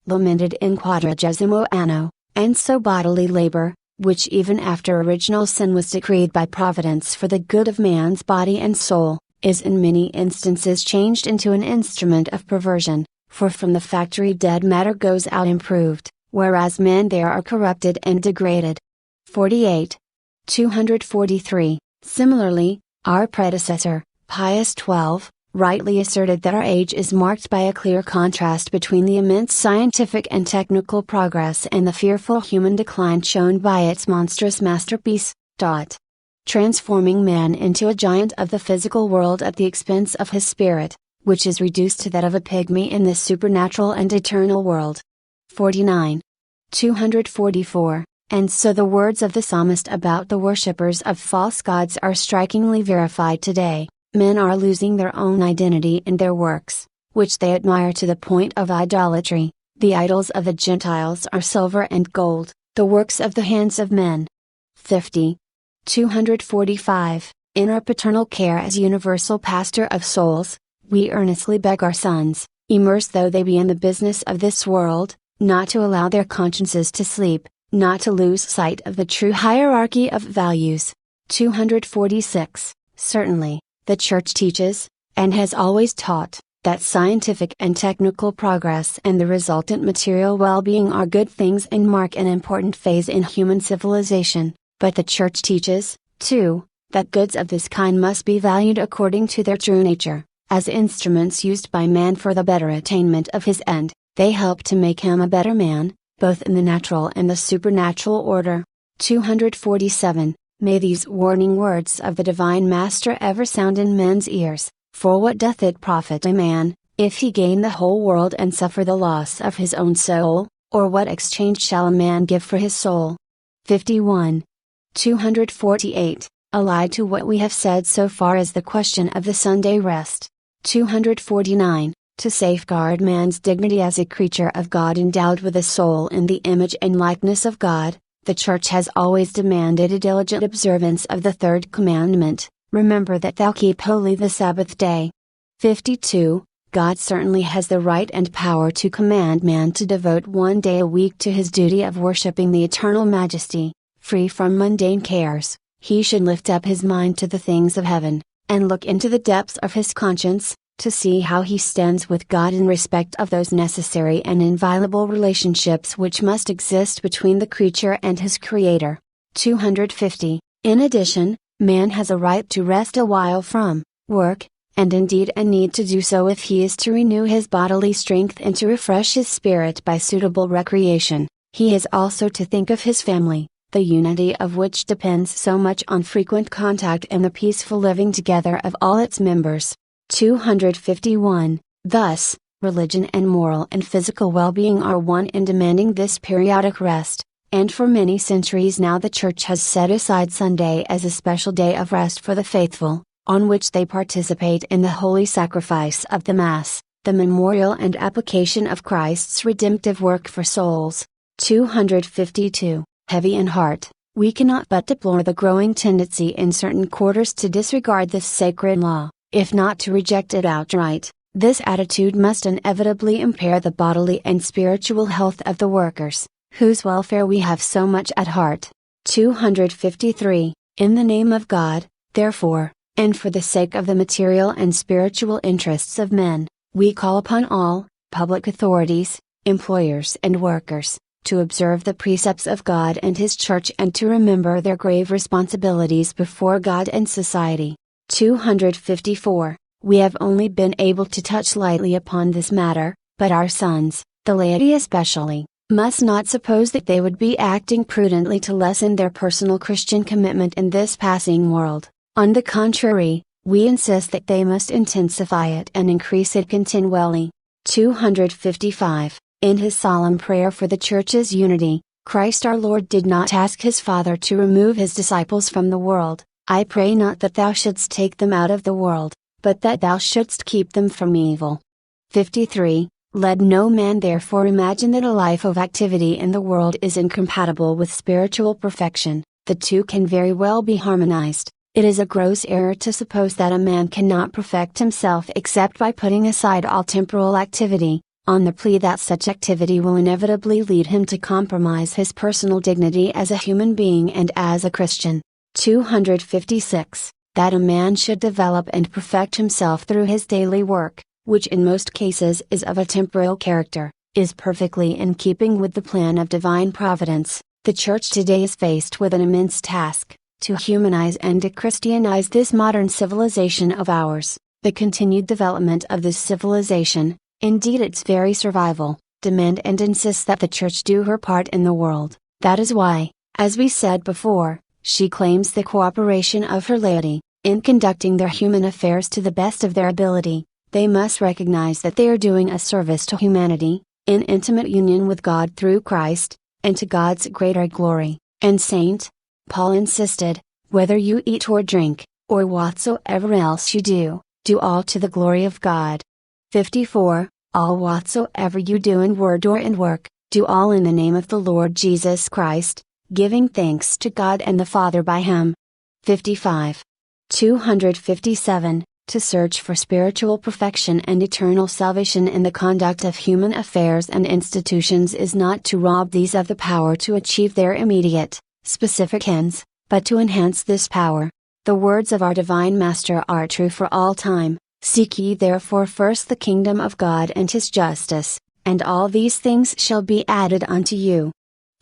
lamented in 40º Anno, and so bodily labor, which even after original sin was decreed by Providence for the good of man's body and soul, is in many instances changed into an instrument of perversion, for from the factory dead matter goes out improved, whereas men there are corrupted and degraded. 48. 243. Similarly, our predecessor, Pius XII, rightly asserted that our age is marked by a clear contrast between the immense scientific and technical progress and the fearful human decline shown by its monstrous masterpiece, transforming man into a giant of the physical world at the expense of his spirit, which is reduced to that of a pygmy in this supernatural and eternal world. 49. 244. And so the words of the psalmist about the worshippers of false gods are strikingly verified today. Men are losing their own identity in their works, which they admire to the point of idolatry. The idols of the Gentiles are silver and gold, the works of the hands of men. 50. 245. In our paternal care as universal pastor of souls, we earnestly beg our sons, immersed though they be in the business of this world, not to allow their consciences to sleep, not to lose sight of the true hierarchy of values. 246. Certainly, the Church teaches, and has always taught, that scientific and technical progress and the resultant material well-being are good things and mark an important phase in human civilization, but the Church teaches, too, that goods of this kind must be valued according to their true nature, as instruments used by man for the better attainment of his end. They help to make him a better man, both in the natural and the supernatural order. 247. May these warning words of the Divine Master ever sound in men's ears, for what doth it profit a man, if he gain the whole world and suffer the loss of his own soul, or what exchange shall a man give for his soul? 51. 248. Allied to what we have said so far is the question of the Sunday rest. 249. To safeguard man's dignity as a creature of God endowed with a soul in the image and likeness of God, the Church has always demanded a diligent observance of the third commandment, remember that thou keep holy the Sabbath day. 52. God certainly has the right and power to command man to devote one day a week to his duty of worshipping the eternal Majesty, free from mundane cares. He should lift up his mind to the things of heaven, and look into the depths of his conscience, to see how he stands with God in respect of those necessary and inviolable relationships which must exist between the creature and his Creator. 250. In addition, man has a right to rest a while from work, and indeed a need to do so if he is to renew his bodily strength and to refresh his spirit by suitable recreation. He is also to think of his family, the unity of which depends so much on frequent contact and the peaceful living together of all its members. 251. Thus, religion and moral and physical well-being are one in demanding this periodic rest, and for many centuries now the Church has set aside Sunday as a special day of rest for the faithful, on which they participate in the holy sacrifice of the Mass, the memorial and application of Christ's redemptive work for souls. 252. Heavy in heart, we cannot but deplore the growing tendency in certain quarters to disregard this sacred law, if not to reject it outright. This attitude must inevitably impair the bodily and spiritual health of the workers, whose welfare we have so much at heart. 253. In the name of God, therefore, and for the sake of the material and spiritual interests of men, we call upon all, public authorities, employers and workers, to observe the precepts of God and His Church and to remember their grave responsibilities before God and society. 254. We have only been able to touch lightly upon this matter, but our sons, the laity especially, must not suppose that they would be acting prudently to lessen their personal Christian commitment in this passing world. On the contrary, we insist that they must intensify it and increase it continually. 255. In his solemn prayer for the Church's unity, Christ our Lord did not ask his Father to remove his disciples from the world. I pray not that thou shouldst take them out of the world, but that thou shouldst keep them from evil. 53. Let no man therefore imagine that a life of activity in the world is incompatible with spiritual perfection. The two can very well be harmonized. It is a gross error to suppose that a man cannot perfect himself except by putting aside all temporal activity, on the plea that such activity will inevitably lead him to compromise his personal dignity as a human being and as a Christian. 256. That a man should develop and perfect himself through his daily work, which in most cases is of a temporal character, is perfectly in keeping with the plan of divine providence. The Church today is faced with an immense task, to humanize and de-Christianize this modern civilization of ours. The continued development of this civilization, indeed its very survival, demand and insist that the Church do her part in the world. That is why, as we said before, she claims the cooperation of her laity, in conducting their human affairs to the best of their ability. They must recognize that they are doing a service to humanity, in intimate union with God through Christ, and to God's greater glory. And St. Paul insisted, whether you eat or drink, or whatsoever else you do, do all to the glory of God. 54. All whatsoever you do in word or in work, do all in the name of the Lord Jesus Christ, giving thanks to God and the Father by Him. 55. 257. To search for spiritual perfection and eternal salvation in the conduct of human affairs and institutions is not to rob these of the power to achieve their immediate, specific ends, but to enhance this power. The words of our Divine Master are true for all time. Seek ye therefore first the kingdom of God and His justice, and all these things shall be added unto you.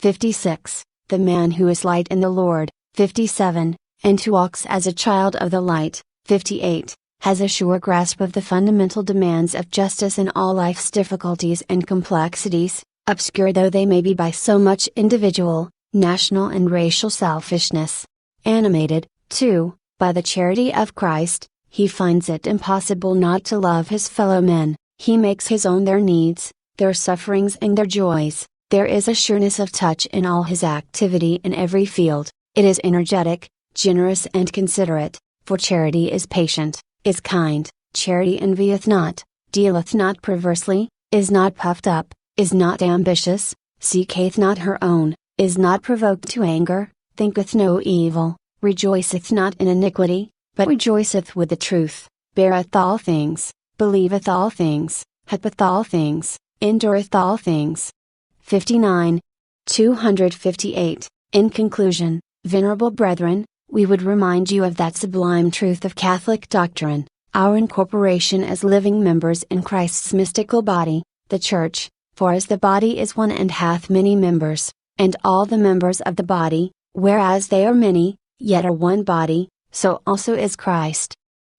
56. The man who is light in the Lord. 57. and who walks as a child of the light. 58. Has a sure grasp of the fundamental demands of justice in all life's difficulties and complexities, obscure though they may be by so much individual, national and racial selfishness. Animated, too, by the charity of Christ, he finds it impossible not to love his fellow men. He makes his own their needs, their sufferings and their joys. There is a sureness of touch in all his activity in every field. It is energetic, generous and considerate, for charity is patient, is kind, charity envieth not, dealeth not perversely, is not puffed up, is not ambitious, seeketh not her own, is not provoked to anger, thinketh no evil, rejoiceth not in iniquity, but rejoiceth with the truth, beareth all things, believeth all things, hopeth all things, endureth all things. 59. 258. In conclusion, Venerable Brethren, we would remind you of that sublime truth of Catholic doctrine, our incorporation as living members in Christ's mystical body, the Church, for as the body is one and hath many members, and all the members of the body, whereas they are many, yet are one body, so also is Christ.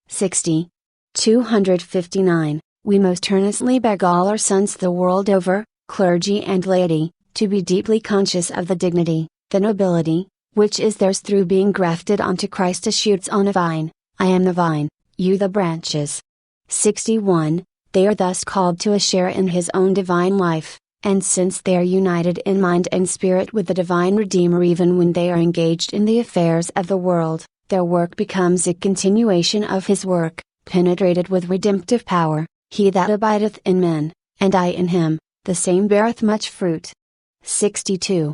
60. 259. We most earnestly beg all our sons the world over, clergy and laity, to be deeply conscious of the dignity, the nobility, which is theirs through being grafted onto Christ as shoots on a vine. I am the vine, you the branches. 61. They are thus called to a share in His own divine life, and since they are united in mind and spirit with the divine Redeemer even when they are engaged in the affairs of the world, their work becomes a continuation of His work, penetrated with redemptive power. He that abideth in men, and I in him, the same beareth much fruit. 62.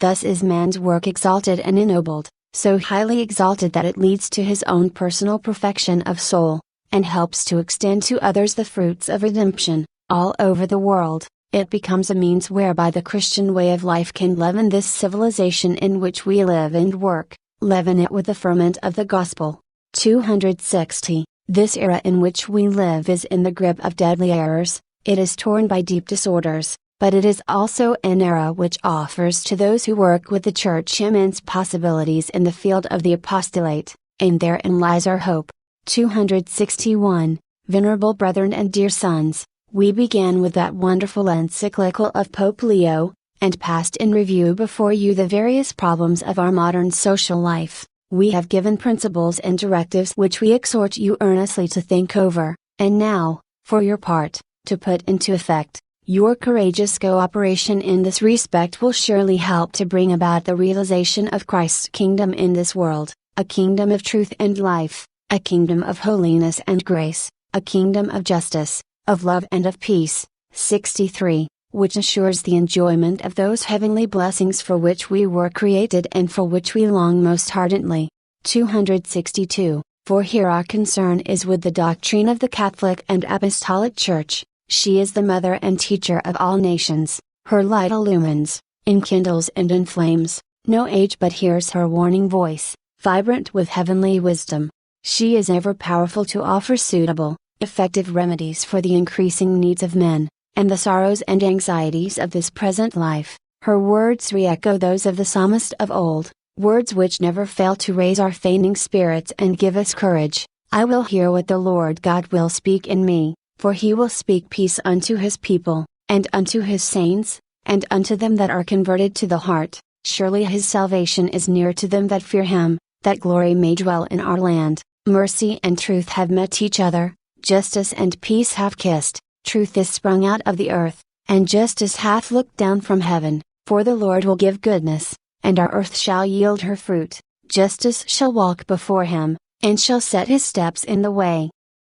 Thus is man's work exalted and ennobled, so highly exalted that it leads to his own personal perfection of soul, and helps to extend to others the fruits of redemption. All over the world, it becomes a means whereby the Christian way of life can leaven this civilization in which we live and work, leaven it with the ferment of the gospel. 260. This era in which we live is in the grip of deadly errors, it is torn by deep disorders, but it is also an era which offers to those who work with the Church immense possibilities in the field of the apostolate, and therein lies our hope. 261. Venerable Brethren and dear sons, we began with that wonderful encyclical of Pope Leo, and passed in review before you the various problems of our modern social life. We have given principles and directives which we exhort you earnestly to think over, and now, for your part, to put into effect. Your courageous cooperation in this respect will surely help to bring about the realization of Christ's kingdom in this world, a kingdom of truth and life, a kingdom of holiness and grace, a kingdom of justice, of love and of peace. 63. Which assures the enjoyment of those heavenly blessings for which we were created and for which we long most ardently. 262. For here our concern is with the doctrine of the Catholic and Apostolic Church. She is the mother and teacher of all nations, her light illumines, enkindles and inflames, no age but hears her warning voice, vibrant with heavenly wisdom. She is ever powerful to offer suitable, effective remedies for the increasing needs of men, and the sorrows and anxieties of this present life. Her words re-echo those of the psalmist of old, words which never fail to raise our fainting spirits and give us courage. I will hear what the Lord God will speak in me. For He will speak peace unto His people, and unto His saints, and unto them that are converted to the heart. Surely His salvation is near to them that fear Him, that glory may dwell in our land. Mercy and truth have met each other, justice and peace have kissed, truth is sprung out of the earth, and justice hath looked down from heaven. For the Lord will give goodness, and our earth shall yield her fruit. Justice shall walk before Him, and shall set His steps in the way.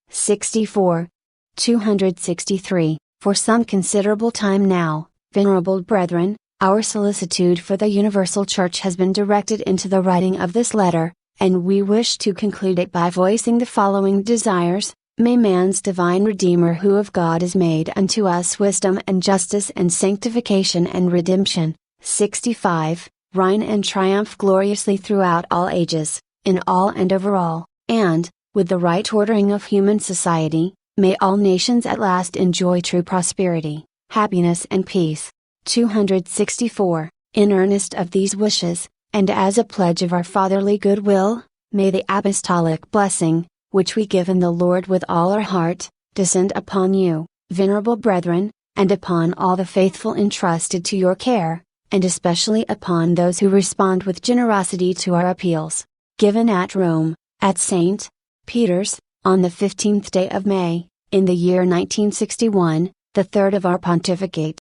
64. 263. For some considerable time now, Venerable Brethren, our solicitude for the Universal Church has been directed into the writing of this letter, and we wish to conclude it by voicing the following desires. May man's divine Redeemer who of God is made unto us wisdom and justice and sanctification and redemption. 65. Reign and triumph gloriously throughout all ages, in all and over all, and, with the right ordering of human society, may all nations at last enjoy true prosperity, happiness and peace. 264. In earnest of these wishes, and as a pledge of our fatherly goodwill, May the apostolic blessing, which we give in the Lord with all our heart, descend upon you, venerable brethren, and upon all the faithful entrusted to your care, and especially upon those who respond with generosity to our appeals. Given at Rome, at St. Peter's, on the 15th day of May, in the year 1961, the third of our pontificate.